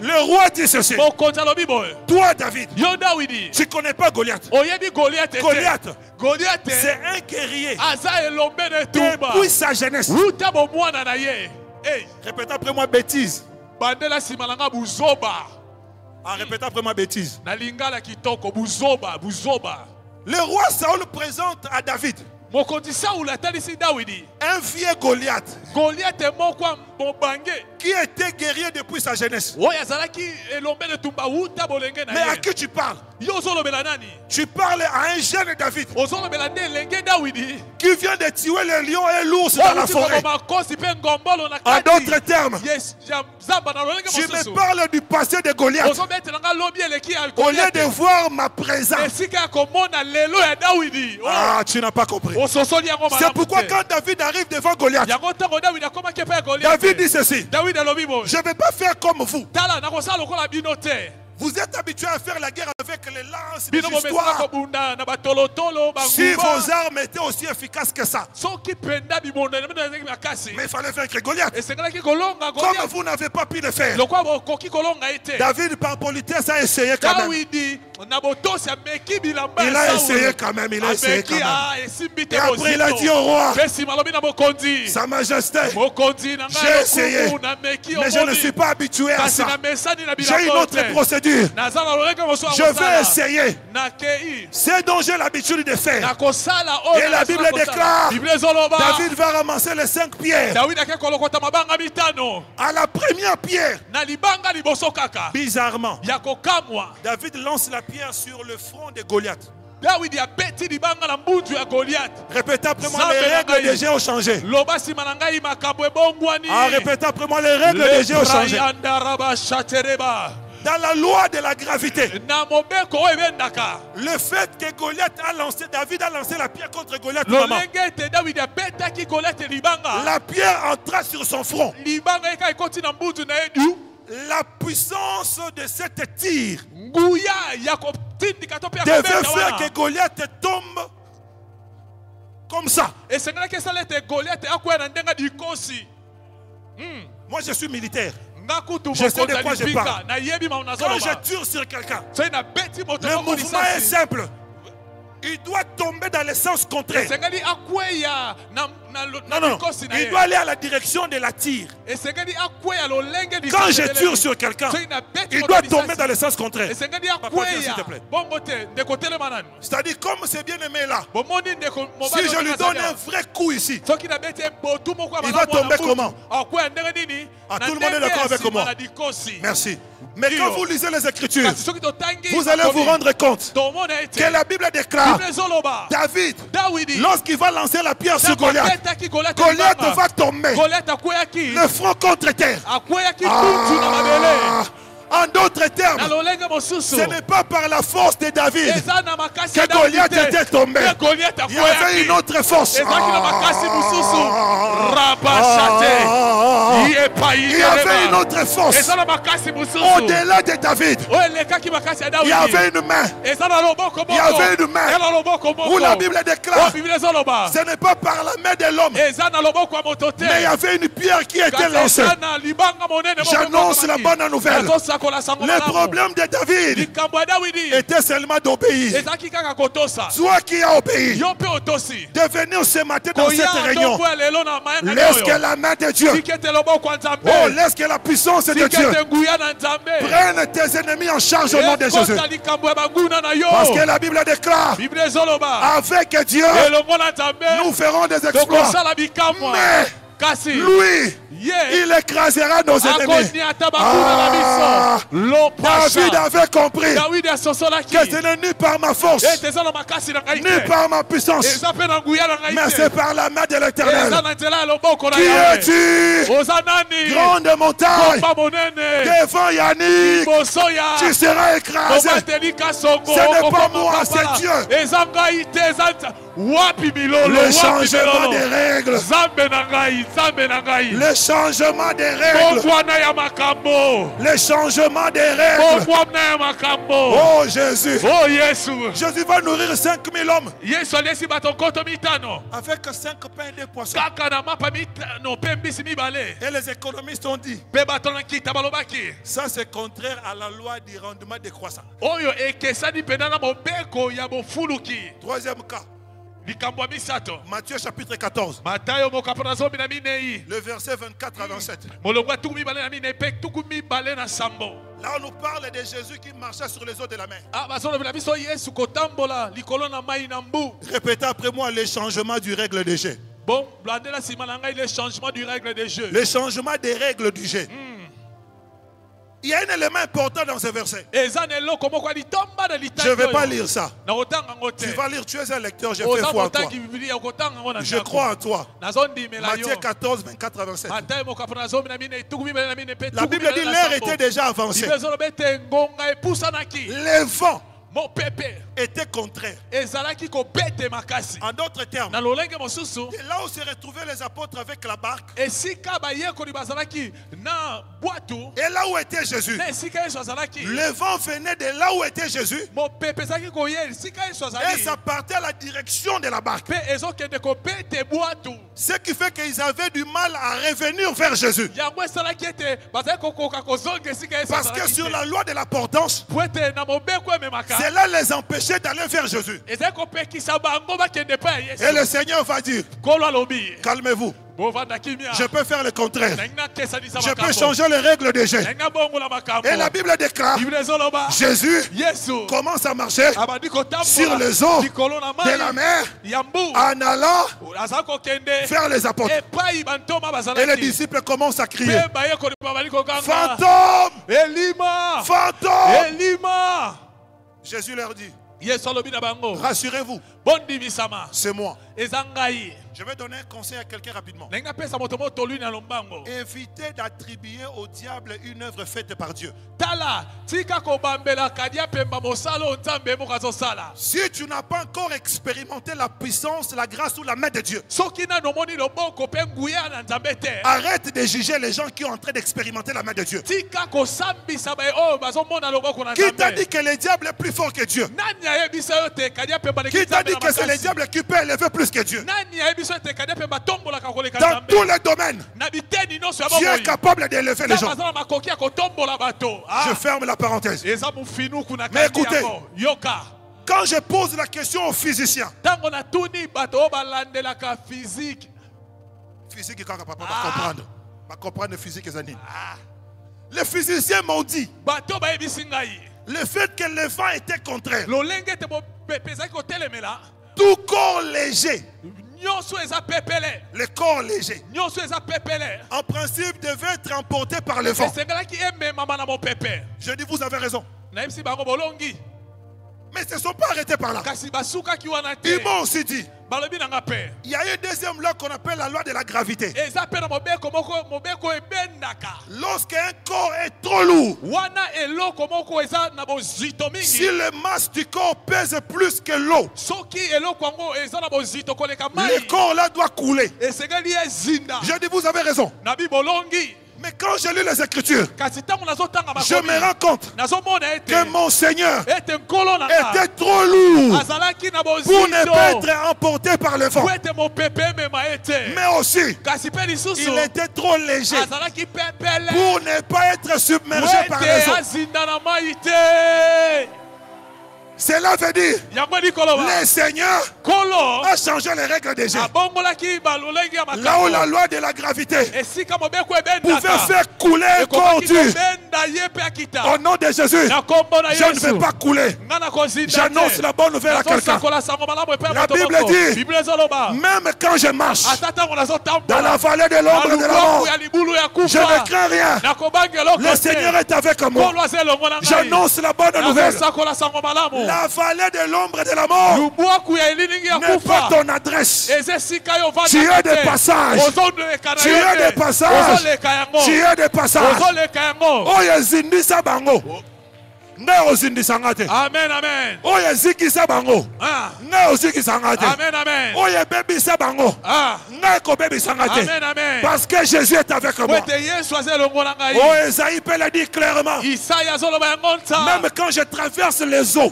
Le roi dit ceci. Toi, David, tu ne connais pas Goliath. Goliath, c'est un guerrier depuis sa jeunesse. Répète après moi bêtise. Répète après moi bêtise. Le roi Saül présente à David un vieux Goliath qui était guerrier depuis sa jeunesse. Mais à qui tu parles? Tu parles à un jeune David qui vient de tuer les lions et l'ours dans la forêt. En d'autres termes, tu me parles du passé de Goliath au lieu de voir ma présence. Ah, tu n'as pas compris. C'est pourquoi quand David arrive devant Goliath, David dit ceci: je ne vais pas faire comme vous. Vous êtes habitués à faire la guerre avec les lances des histoires. Si vos armes étaient aussi efficaces que ça. Mais il fallait vaincre Goliath. Comme vous n'avez pas pu le faire. David, par politesse, a essayé quand même. Il a essayé quand même. Et après, il a dit au roi: Sa Majesté, j'ai essayé, mais je ne suis pas habitué à ça. J'ai une autre procédure. Je vais essayer ce dont j'ai l'habitude de faire. Et la Bible déclare: David va ramasser les 5 pierres. À la première pierre, bizarrement, David lance la pierre sur le front de Goliath. Répétez après moi: les règles des jeux ont changé. Répétez après moi: les règles des jeux ont changé. Dans la loi de la gravité, le fait que David a lancé la pierre contre Goliath, la pierre entra sur son front. La puissance de cette tir devait faire que Goliath tombe comme ça. Moi je suis militaire. Je sais de quoi je parle. Quand je tire sur quelqu'un, le mouvement est simple. Il doit tomber dans le sens contraire. Non. Il doit aller à la direction de la tire. Quand je tire sur quelqu'un, il doit tomber dans le sens contraire. Papa, s'il te plaît. C'est-à-dire, comme c'est bien aimé là, si je lui donne un vrai coup ici, il va tomber comment? Tout le monde est d'accord avec moi. Merci. Mais quand vous lisez les Écritures, vous allez vous rendre compte que la Bible déclare: David, lorsqu'il va lancer la pierre sur Goliath, Goliath va tomber le front contre terre. En d'autres termes, ce n'est pas par la force de David que Goliath était tombé. Il y avait une autre force. Il y avait une autre force. Au-delà de David, il y avait une main. Il y avait une main où la Bible déclare: ce n'est pas par la main de l'homme, mais il y avait une pierre qui était lancée. J'annonce la bonne nouvelle. Le problème de David était seulement d'obéir. Toi qui as obéi, de venir ce matin dans cette réunion, laisse que la main de Dieu, laisse que la puissance de Dieu prenne tes ennemis en charge au nom de Jésus. Parce que la Bible déclare: avec Dieu, nous ferons des exploits. Mais lui, il écrasera nos ennemis. David avait compris que ce n'est ni par ma force, ni par ma puissance, mais c'est par la main de l'Éternel. Qui es-tu, grande montagne? Devant Yannick, tu seras écrasé. Ce n'est pas moi, c'est Dieu. Le changement des règles Le changement des règles. Le changement des règles. Oh Jésus. Oh Yesu. Jésus va nourrir 5000 hommes. Yesu alesi batonkoto mitano. Avec 5 pains et 2 poissons. Kaka na mapa mitano pembisi mibale. Et les économistes ont dit. Pe batona kita balobaki. Ça c'est contraire à la loi du rendement décroissant. Oyo ekesani penana mobeko ya bofuluki. Troisième cas. Matthieu chapitre 14. Le verset 24 à 27. Là on nous parle de Jésus qui marchait sur les eaux de la mer. Répétez après moi les changements du règle de jeu. Bon, le changement du règle de jeu. Le changement des règles du jeu. Il y a un élément important dans ce verset. Je ne vais pas lire ça. Tu vas lire, tu es un lecteur, je fais foi en toi. Je crois en toi. Matthieu 14, 24 à 27. La Bible dit l'heure était déjà avancée. Les vents était contraire. En d'autres termes, et là où se retrouvaient les apôtres avec la barque, et là où était Jésus, le vent venait de là où était Jésus, et ça partait à la direction de la barque. Ce qui fait qu'ils avaient du mal à revenir vers Jésus. Parce que sur la loi de la portance, cela les empêchait d'aller vers Jésus. Et le Seigneur va dire, calmez-vous. Je peux faire le contraire. Je peux changer les règles des jeux. Et la Bible déclare, Jésus commence à marcher sur les eaux de la mer en allant vers les apôtres. Et les disciples commencent à crier, fantôme, fantôme. Jésus leur dit, rassurez-vous, c'est moi. Je vais donner un conseil à quelqu'un rapidement. Évitez d'attribuer au diable une œuvre faite par Dieu. Si tu n'as pas encore expérimenté la puissance, la grâce ou la main de Dieu, arrête de juger les gens qui sont en train d'expérimenter la main de Dieu. Qui t'a dit que le diable est plus fort que Dieu? Qui t'a dit que c'est le diable qui peut élever plus que Dieu? Dans tous les domaines, Dieu est capable d'élever les gens. Je ferme la parenthèse. Mais écoutez, quand je pose la question aux physiciens, physique, quand papa va comprendre physique, les physiciens m'ont dit, le fait que le vent était contraire, tout corps léger, le corps léger, en principe, devait être emporté par le vent. Je dis, vous avez raison. Mais ils ne se sont pas arrêtés par là. Ils m'ont aussi dit, il y a une deuxième loi qu'on appelle la loi de la gravité. Lorsqu'un corps est trop lourd, si le masse du corps pèse plus que l'eau, le corps là doit couler. Je dis, vous avez raison. Mais quand je lis les Écritures, je me rends compte que mon Seigneur était trop lourd pour ne pas être emporté par le vent. Mais aussi, il était trop léger pour ne pas être submergé par les eaux. Cela veut dire le Seigneur a changé les règles des jeux. Là où la loi de la gravité pouvait faire couler un corps dur, au nom de Jésus, je ne vais pas couler. J'annonce la bonne nouvelle à quelqu'un. La Bible dit, même quand je marche dans la vallée de l'ombre de la mort, je ne crains rien. Le Seigneur est avec moi. J'annonce la bonne nouvelle. La vallée de l'ombre de la mort n'est pas ton adresse. Tu as des passages. Tu as des passages. Tu as des passages. Oh, yazindisa bango. Amen, amen. Oye zikisa bango. Nga ozikisa ngate. Amen, amen. Oye bebisa bango. Nga ko bebisa ngate. Amen, amen. Parce que Jésus est avec moi. Oh, Esaïe peut le dire clairement. Même quand je traverse les eaux,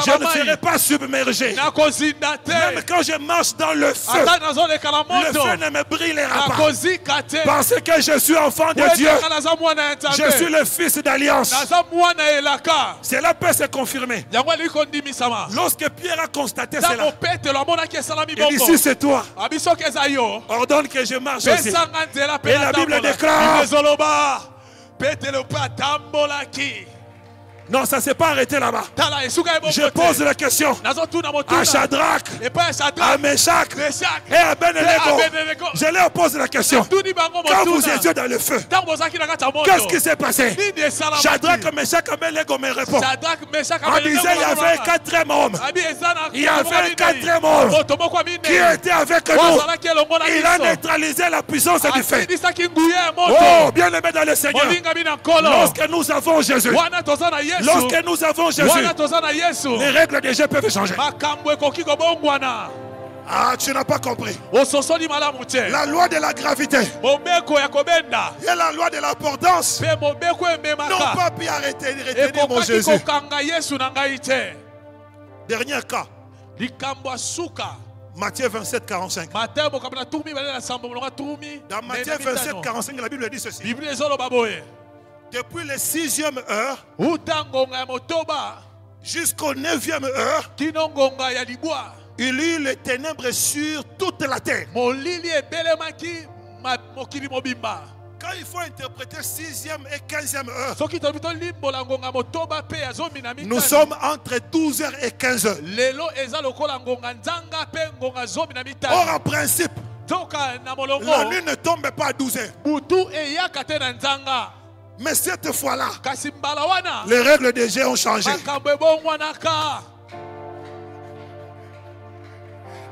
je ne serai pas submergé. Même quand je marche dans le feu, le feu ne me brûlera pas. Parce que je suis enfant de Dieu. Je suis le fils d'alliance. Cela peut se confirmer. Lorsque Pierre a constaté cela, il dit, si c'est toi, ordonne que je marche aussi. Et la Bible déclare, non, ça ne s'est pas arrêté là-bas. Je pose la question à Shadrach, à Meshach et à Abednego. Je leur pose la question. Quand vous étiez dans le feu, qu'est-ce qui s'est passé? Shadrach, Meshach et Abednego me répond. On disait il y avait 4 hommes. Il y avait un 4e homme qui était avec nous. Il a neutralisé la puissance du feu. Oh, bien aimé dans le Seigneur. Lorsque nous avons Jésus, lorsque nous avons Jésus, les règles des jeux peuvent changer. Ah, tu n'as pas compris. La loi de la gravité et la loi de l'importance n'ont pas pu arrêter mon Jésus. Dernier cas. Matthieu 27, 45. Dans Matthieu 27, 45, la Bible dit ceci. Depuis la 6e heure jusqu'au 9e heure, il y eut les ténèbres sur toute la terre. Quand il faut interpréter 6e et 15e heure, nous sommes entre 12h et 15h. Or, en principe, la nuit ne tombe pas à 12h. Mais cette fois-là, les règles des jeux ont changé.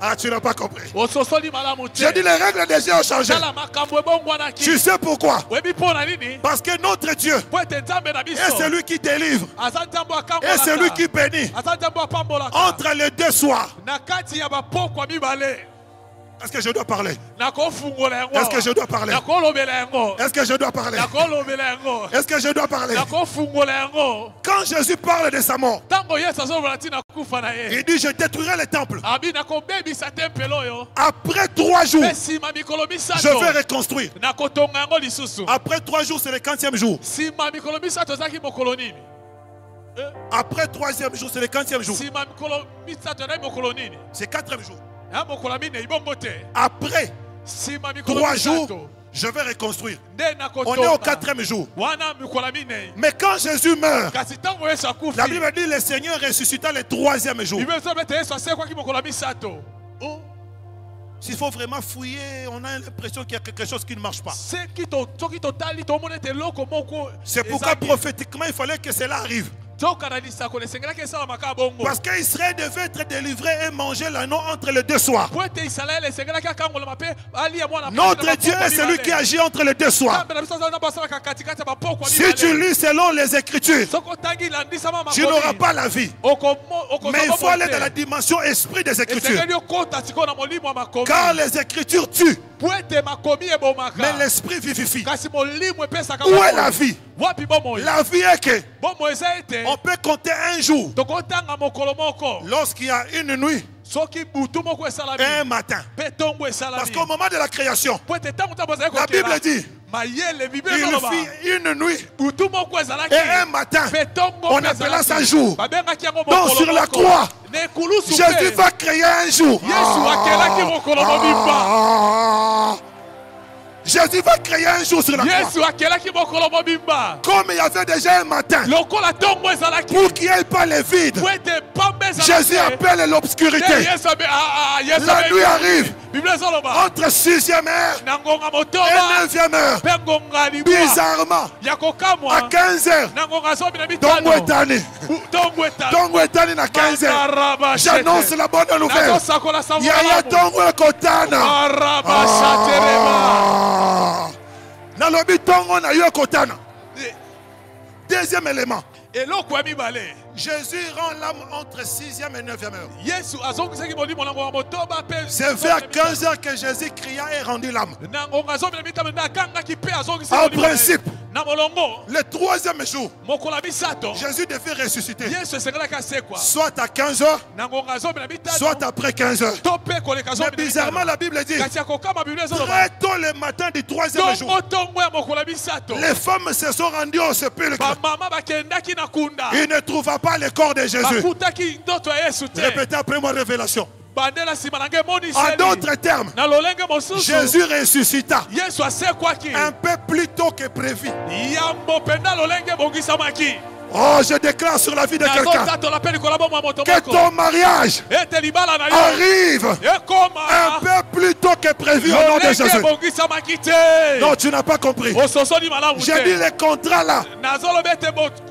Ah, tu n'as pas compris. J'ai dit les règles des jeux ont changé. Tu sais pourquoi? Parce que notre Dieu est celui qui délivre et celui qui bénit entre les deux soirs. Est-ce que je dois parler? Est-ce que je dois parler? Est-ce que je dois parler? Est-ce que je dois parler? Quand Jésus parle de sa mort, il dit je détruirai le temple. Après 3 jours, je vais reconstruire. Après 3 jours, c'est le 40e jour. Après 3e jour, c'est le 40e jour. C'est 4e jour. Après 3 jours, je vais reconstruire. On est au 4e jour. Mais quand Jésus meurt, la Bible dit le Seigneur ressuscita le 3e jour. S'il faut vraiment fouiller, on a l'impression qu'il y a quelque chose qui ne marche pas. C'est pourquoi prophétiquement il fallait que cela arrive. Parce qu'Israël devait être délivré et manger l'agneau entre les deux soirs. Notre Dieu est celui qui agit entre les deux soirs. Si tu lis selon les Écritures, tu n'auras pas la vie. Mais il faut aller dans la dimension esprit des Écritures. Car les Écritures tuent, mais l'esprit vivifie. Où est la vie? La vie est que on peut compter un jour lorsqu'il y a une nuit et un matin. Parce qu'au moment de la création, la Bible dit il fit une nuit et un matin. On appela ça jour. Donc sur la croix, Jésus va créer un jour. Jésus va créer un jour sur la croix. Comme il y avait déjà un matin, pour qu'il n'y ait pas les vides, Jésus appelle l'obscurité. La nuit arrive. Entre 6e heure et 9e heure, bizarrement, à 15h, Tongwetani à 15h. J'annonce la bonne nouvelle. Yaya Tongwe Kotana. Nalobi Tongo na yo Kotana. Deuxième élément. Jésus rend l'âme entre 6e et 9e heure. C'est vers 15 heures que Jésus cria et rendit l'âme. En principe, le 3e jour, Jésus devait ressusciter. Soit à 15 heures, soit après 15 heures. Mais bizarrement, la Bible dit très tôt le matin du 3e jour, les femmes se sont rendues au sépulcre. Ils ne trouva pas le corps de Jésus. Répétez après moi, révélation. En d'autres termes, Jésus ressuscita un peu plus tôt que prévu. Oh, je déclare sur la vie de quelqu'un que ton mariage arrive un peu plus tôt que prévu au nom de Jésus. Non, tu n'as pas compris. J'ai dit le contrat là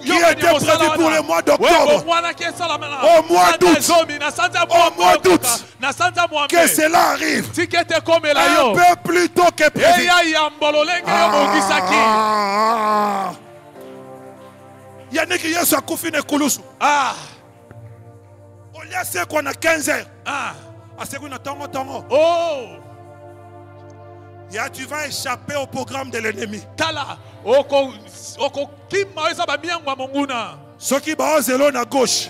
qui était prévu pour le mois d'octobre, au mois d'août, que cela arrive un peu plus tôt que prévu. Yannick Yesu akufi ne kulusu. On y a ce qu'on a 15 heures. À ce qu'on a tongo. Oh. Tu vas échapper au programme de l'ennemi. Tala. Ceux qui ont zélo à gauche.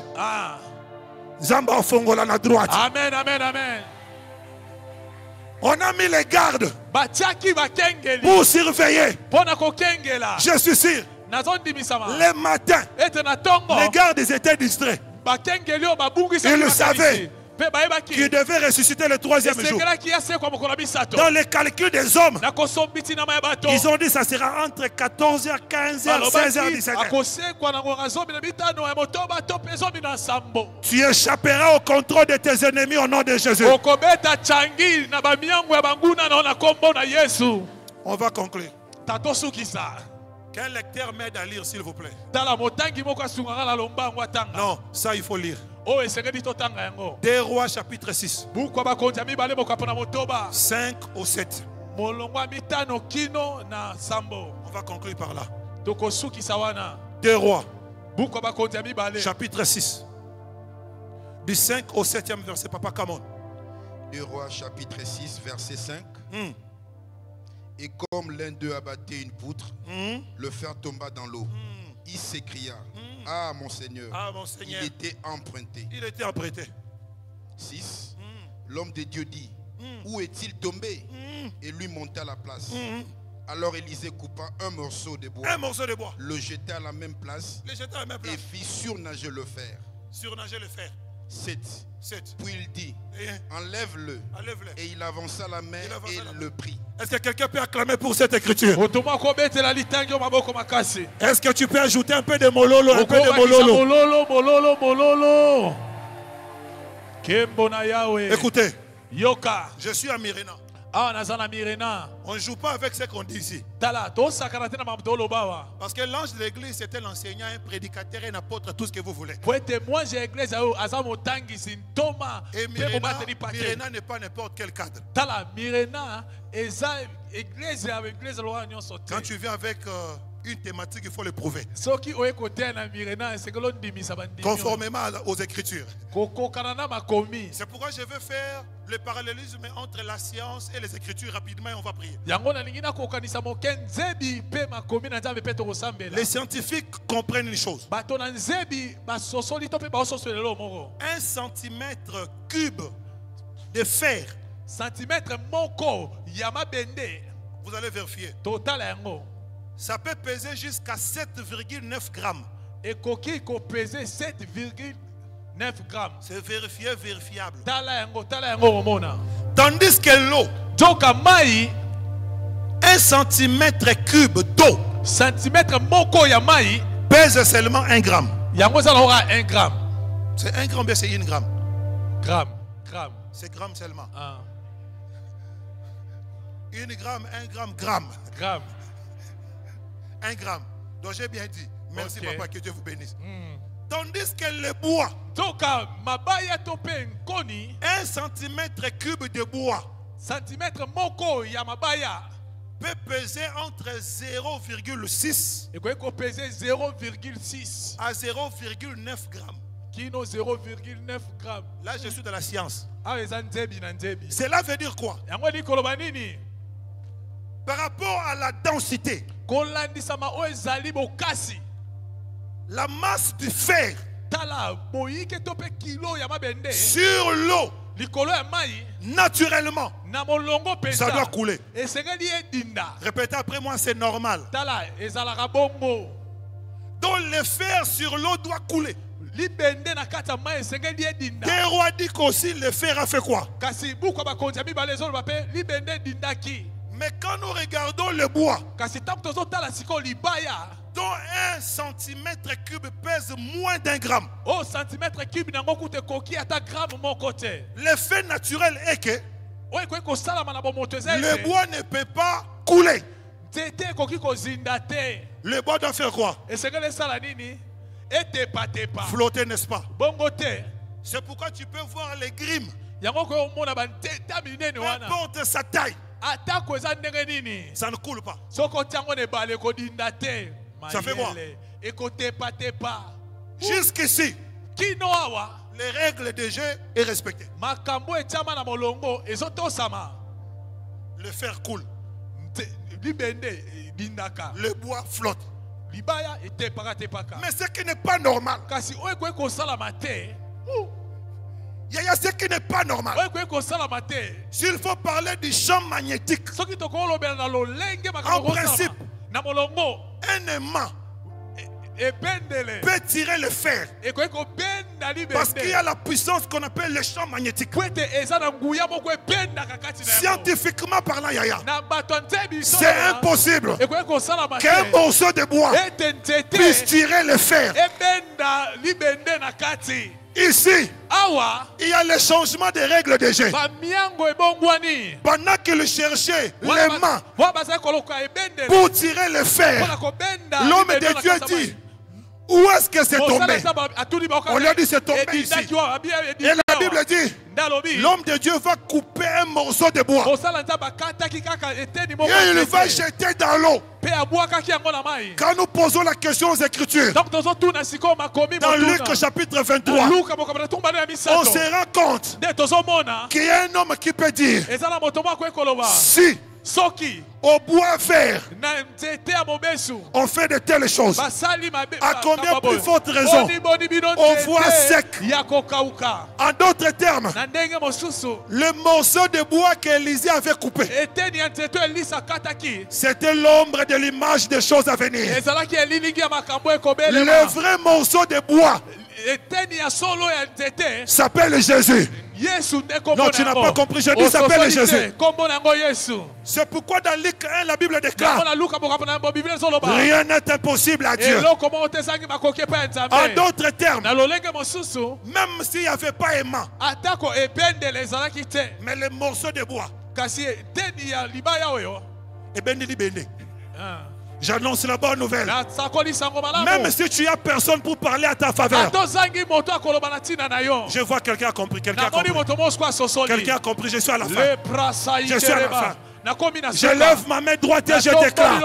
Zamba fongola à droite. Amen, amen, amen. On a mis les gardes pour surveiller. Je suis sûr. Les matins, les gardes étaient distraits. Ils le savaient qu'ils devaient ressusciter le 3e jour. Dans les calculs des hommes, ils ont dit que ça sera entre 14h, 15h, 16h, 17h. Tu échapperas au contrôle de tes ennemis au nom de Jésus. On va conclure. Quel lecteur m'aide à lire, s'il vous plaît? Non, ça il faut lire. 2 Rois chapitre 6. 5 au 7. On va conclure par là. 2 Rois chapitre 6. Du 5 au 7e verset. Papa, come on. 2 Rois chapitre 6 verset 5. Et comme l'un d'eux abattait une poutre, le fer tomba dans l'eau. Il s'écria, ah mon Seigneur, il était emprunté. 6. L'homme de Dieu dit, où est-il tombé? Et lui monta à la place. Alors Élisée coupa un morceau de bois, le jeta à la même place, et fit surnager le fer. 7. Puis il dit, enlève-le. Et il avança la main et le prit. Est-ce que quelqu'un peut acclamer pour cette écriture? Est-ce que tu peux ajouter un peu de mololo? Un peu de mololo. Écoutez, je suis à Mirena. On ne joue pas avec ce qu'on dit ici. Parce que l'ange de l'église, c'était l'enseignant, un prédicateur, un apôtre, tout ce que vous voulez. Et Mirena n'est pas n'importe quel cadre. Quand tu viens avec une thématique, il faut le prouver. Conformément aux Écritures. C'est pourquoi je veux faire le parallélisme entre la science et les Écritures rapidement et on va prier. Les scientifiques comprennent une chose. 1 centimètre cube de fer. Vous allez vérifier. Ça peut peser jusqu'à 7,9 grammes. Et coquille peut peser 7,9 grammes. C'est vérifiable. Tandis que l'eau, 1 centimètre cube d'eau pèse seulement 1 gramme. C'est 1 gramme, c'est 1 gramme. Gramme. C'est gramme seulement. 1 gramme, 1 gramme. 1 gramme. Donc j'ai bien dit. Merci papa, que Dieu vous bénisse. Tandis que le bois, 1 centimètre cube de bois peut peser entre 0,6 et quoi peser 0,6 à 0,9 grammes. Kino 0,9 grammes. Là, je suis de la science. Cela Cela veut dire quoi? Par rapport à la densité, la masse du fer sur l'eau, naturellement, ça doit couler. Répétez après moi, c'est normal. Donc le fer sur l'eau doit couler. Terroir dit qu'aussi le fer a fait quoi? Mais quand nous regardons le bois, dont 1 cm3 pèse moins d'1 gramme. Le fait naturel est que le bois ne peut pas couler. Le bois doit faire quoi? Flotter, n'est-ce pas? C'est pourquoi tu peux voir les grimes. Peu importe sa taille, ça ne coule pas. Ça fait quoi? Jusqu'ici, les règles de jeu est respectées. Le fer coule. Le bois flotte. Mais ce qui n'est pas normal, il y a ce qui n'est pas normal. S'il faut parler du champ magnétique, en principe, un aimant peut tirer le fer parce qu'il y a la puissance qu'on appelle le champ magnétique. Scientifiquement parlant, c'est impossible qu'un morceau de bois puisse tirer le fer. Ici, il y a le changement des règles de jeu. Pendant qu'il cherchait les mains pour tirer le fer, l'homme de Dieu dit: où est-ce que c'est tombé? On lui a dit c'est tombé ici. Et la Bible dit, l'homme de Dieu va couper un morceau de bois et il va jeter dans l'eau. Quand nous posons la question aux Écritures, dans Luc chapitre 23, on se rend compte qu'il y a un homme qui peut dire: si au bois vert on fait de telles choses, à combien plus forte raison au bois sec? En d'autres termes, le morceau de bois qu'Élisée avait coupé, c'était l'ombre de l'image des choses à venir. Le vrai morceau de bois s'appelle Jésus. Non, tu n'as pas compris. Je dis s'appelle Jésus. C'est pourquoi dans Luc 1, la Bible déclare: rien n'est impossible à Dieu. En d'autres termes, même s'il n'y avait pas aimant, mais le morceau de bois, j'annonce la bonne nouvelle. Même si tu n'as personne pour parler à ta faveur. Je vois quelqu'un a compris. Quelqu'un a compris. Quelqu'un a compris. Je suis à la fin. Je suis à la fin. Je lève ma main droite et je déclare.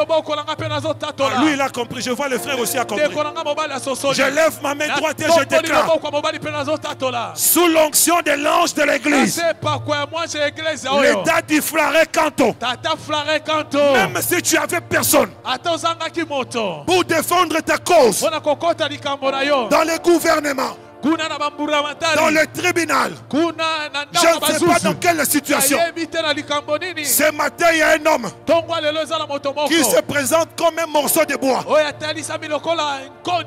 Lui il a compris. Je vois le frère aussi a compris. Je lève ma main droite et je déclare. Sous l'onction de l'ange de l'église, le daddy Flare Canto, même si tu avais personne pour défendre ta cause dans le gouvernement, dans le tribunal, je ne sais pas dans quelle situation, ce matin il y a un homme qui se présente comme un morceau de bois.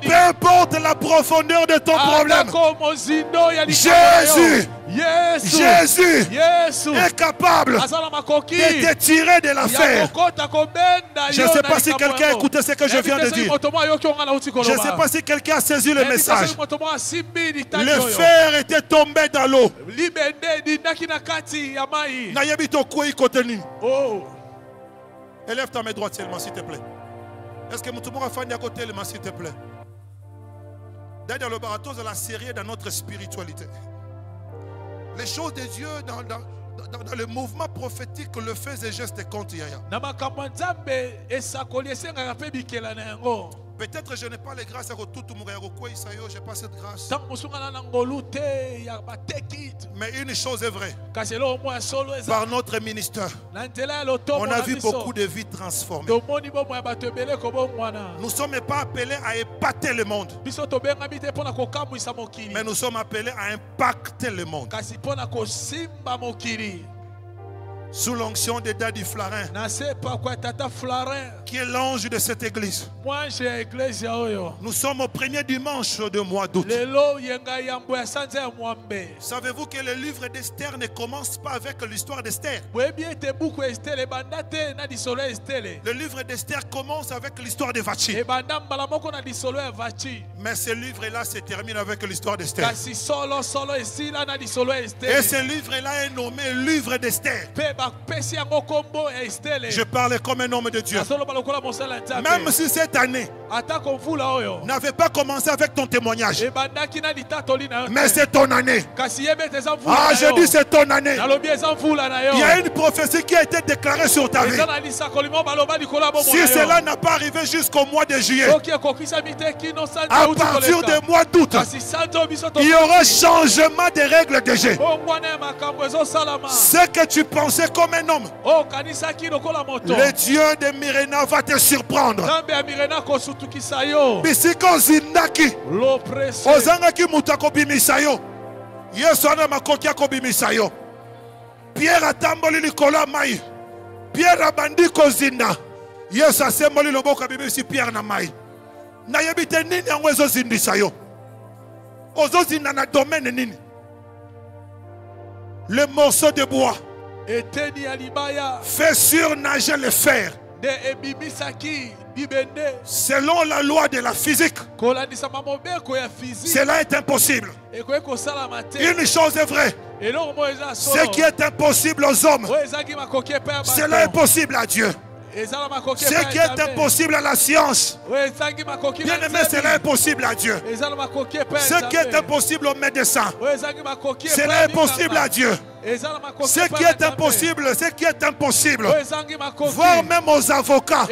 Peu importe la profondeur de ton problème, Jésus est capable de te tirer de l'affaire. Je ne sais pas si quelqu'un a écouté ce que je viens de dire. Je ne sais pas si quelqu'un a saisi le message. Le fer était tombé dans l'eau. Élève ta main droite seulement, s'il te plaît. Est-ce que Moutoumou a fait à côté, s'il te plaît? D'ailleurs, le baratos de la série dans notre spiritualité. Les choses de Dieu Dans le mouvement prophétique, le fait et geste compte. Peut-être je n'ai pas les grâces à tout le monde, je n'ai pas cette grâce. Mais une chose est vraie. Par notre ministère, on a vu beaucoup de vies transformées. Nous ne sommes pas appelés à épater le monde, mais nous sommes appelés à impacter le monde. Sous l'onction de Daddy Flarin, qui est l'ange de cette église. Nous sommes au premier dimanche du mois d'août. Savez-vous que le livre d'Esther ne commence pas avec l'histoire d'Esther? Le livre d'Esther commence avec l'histoire de Vachi. Mais ce livre-là se termine avec l'histoire d'Esther. Et ce livre-là est nommé livre d'Esther. Je parle comme un homme de Dieu. Même si cette année n'avait pas commencé avec ton témoignage, mais c'est ton année. Ah, je dis c'est ton année. Il y a une prophétie qui a été déclarée sur ta vie. Si cela n'a pas arrivé jusqu'au mois de juillet, à partir du mois d'août, il y aura changement des règles de jeu. Ce que tu pensais comme un homme, le Dieu de Mirena va te surprendre. Bisiko zindaki ozangaki mutako bimisayo Yesu ana makoki akobimisayo. Pierre atamboli likolo mai, Pierre abandi kozinda, Yesu asemboli loboko bimisi Pierre na mai. Na yebite nini yango ezozindisa yo? Ozozinda na domaine nini? Le morceau de bois fait surnager le fer. Selon la loi de la physique, cela est impossible. Une chose est vraie. Ce qui est impossible aux hommes, cela est possible à Dieu. Ce qui est impossible à la science, bien aimé, cela est possible à Dieu. Ce qui est impossible aux médecins, cela est possible à Dieu. Ce qui est impossible, voire même aux avocats,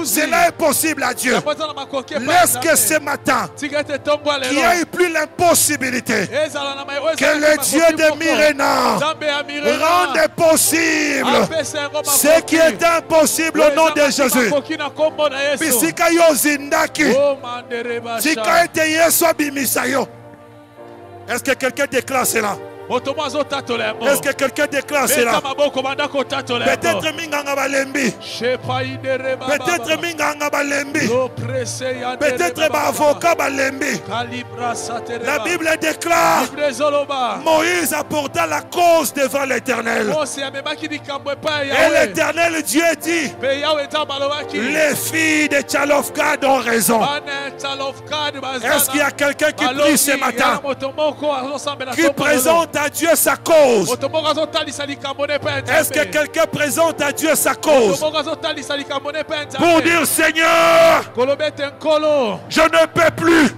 cela est possible à Dieu. Laisse que ce matin, qu'il n'y ait plus l'impossibilité, que le Dieu de Mirena rende possible ce qui est impossible au nom de Jésus. Bisika yo zindaki, sika ete Yesu abimisayo. Est-ce que quelqu'un déclare cela? Est-ce que quelqu'un déclare cela? Peut-être Minganga Balembi. Peut-être Minganga Balembi. Peut-être Avocat Balembi. La Bible déclare: Moïse apporta la cause devant l'Éternel. Et l'Éternel Dieu dit: les filles de Tchalofgad ont raison. Est-ce qu'il y a quelqu'un qui prie ce matin, qui présente à Dieu sa cause? Est-ce que quelqu'un présente à Dieu sa cause pour dire: Seigneur, je ne peux plus.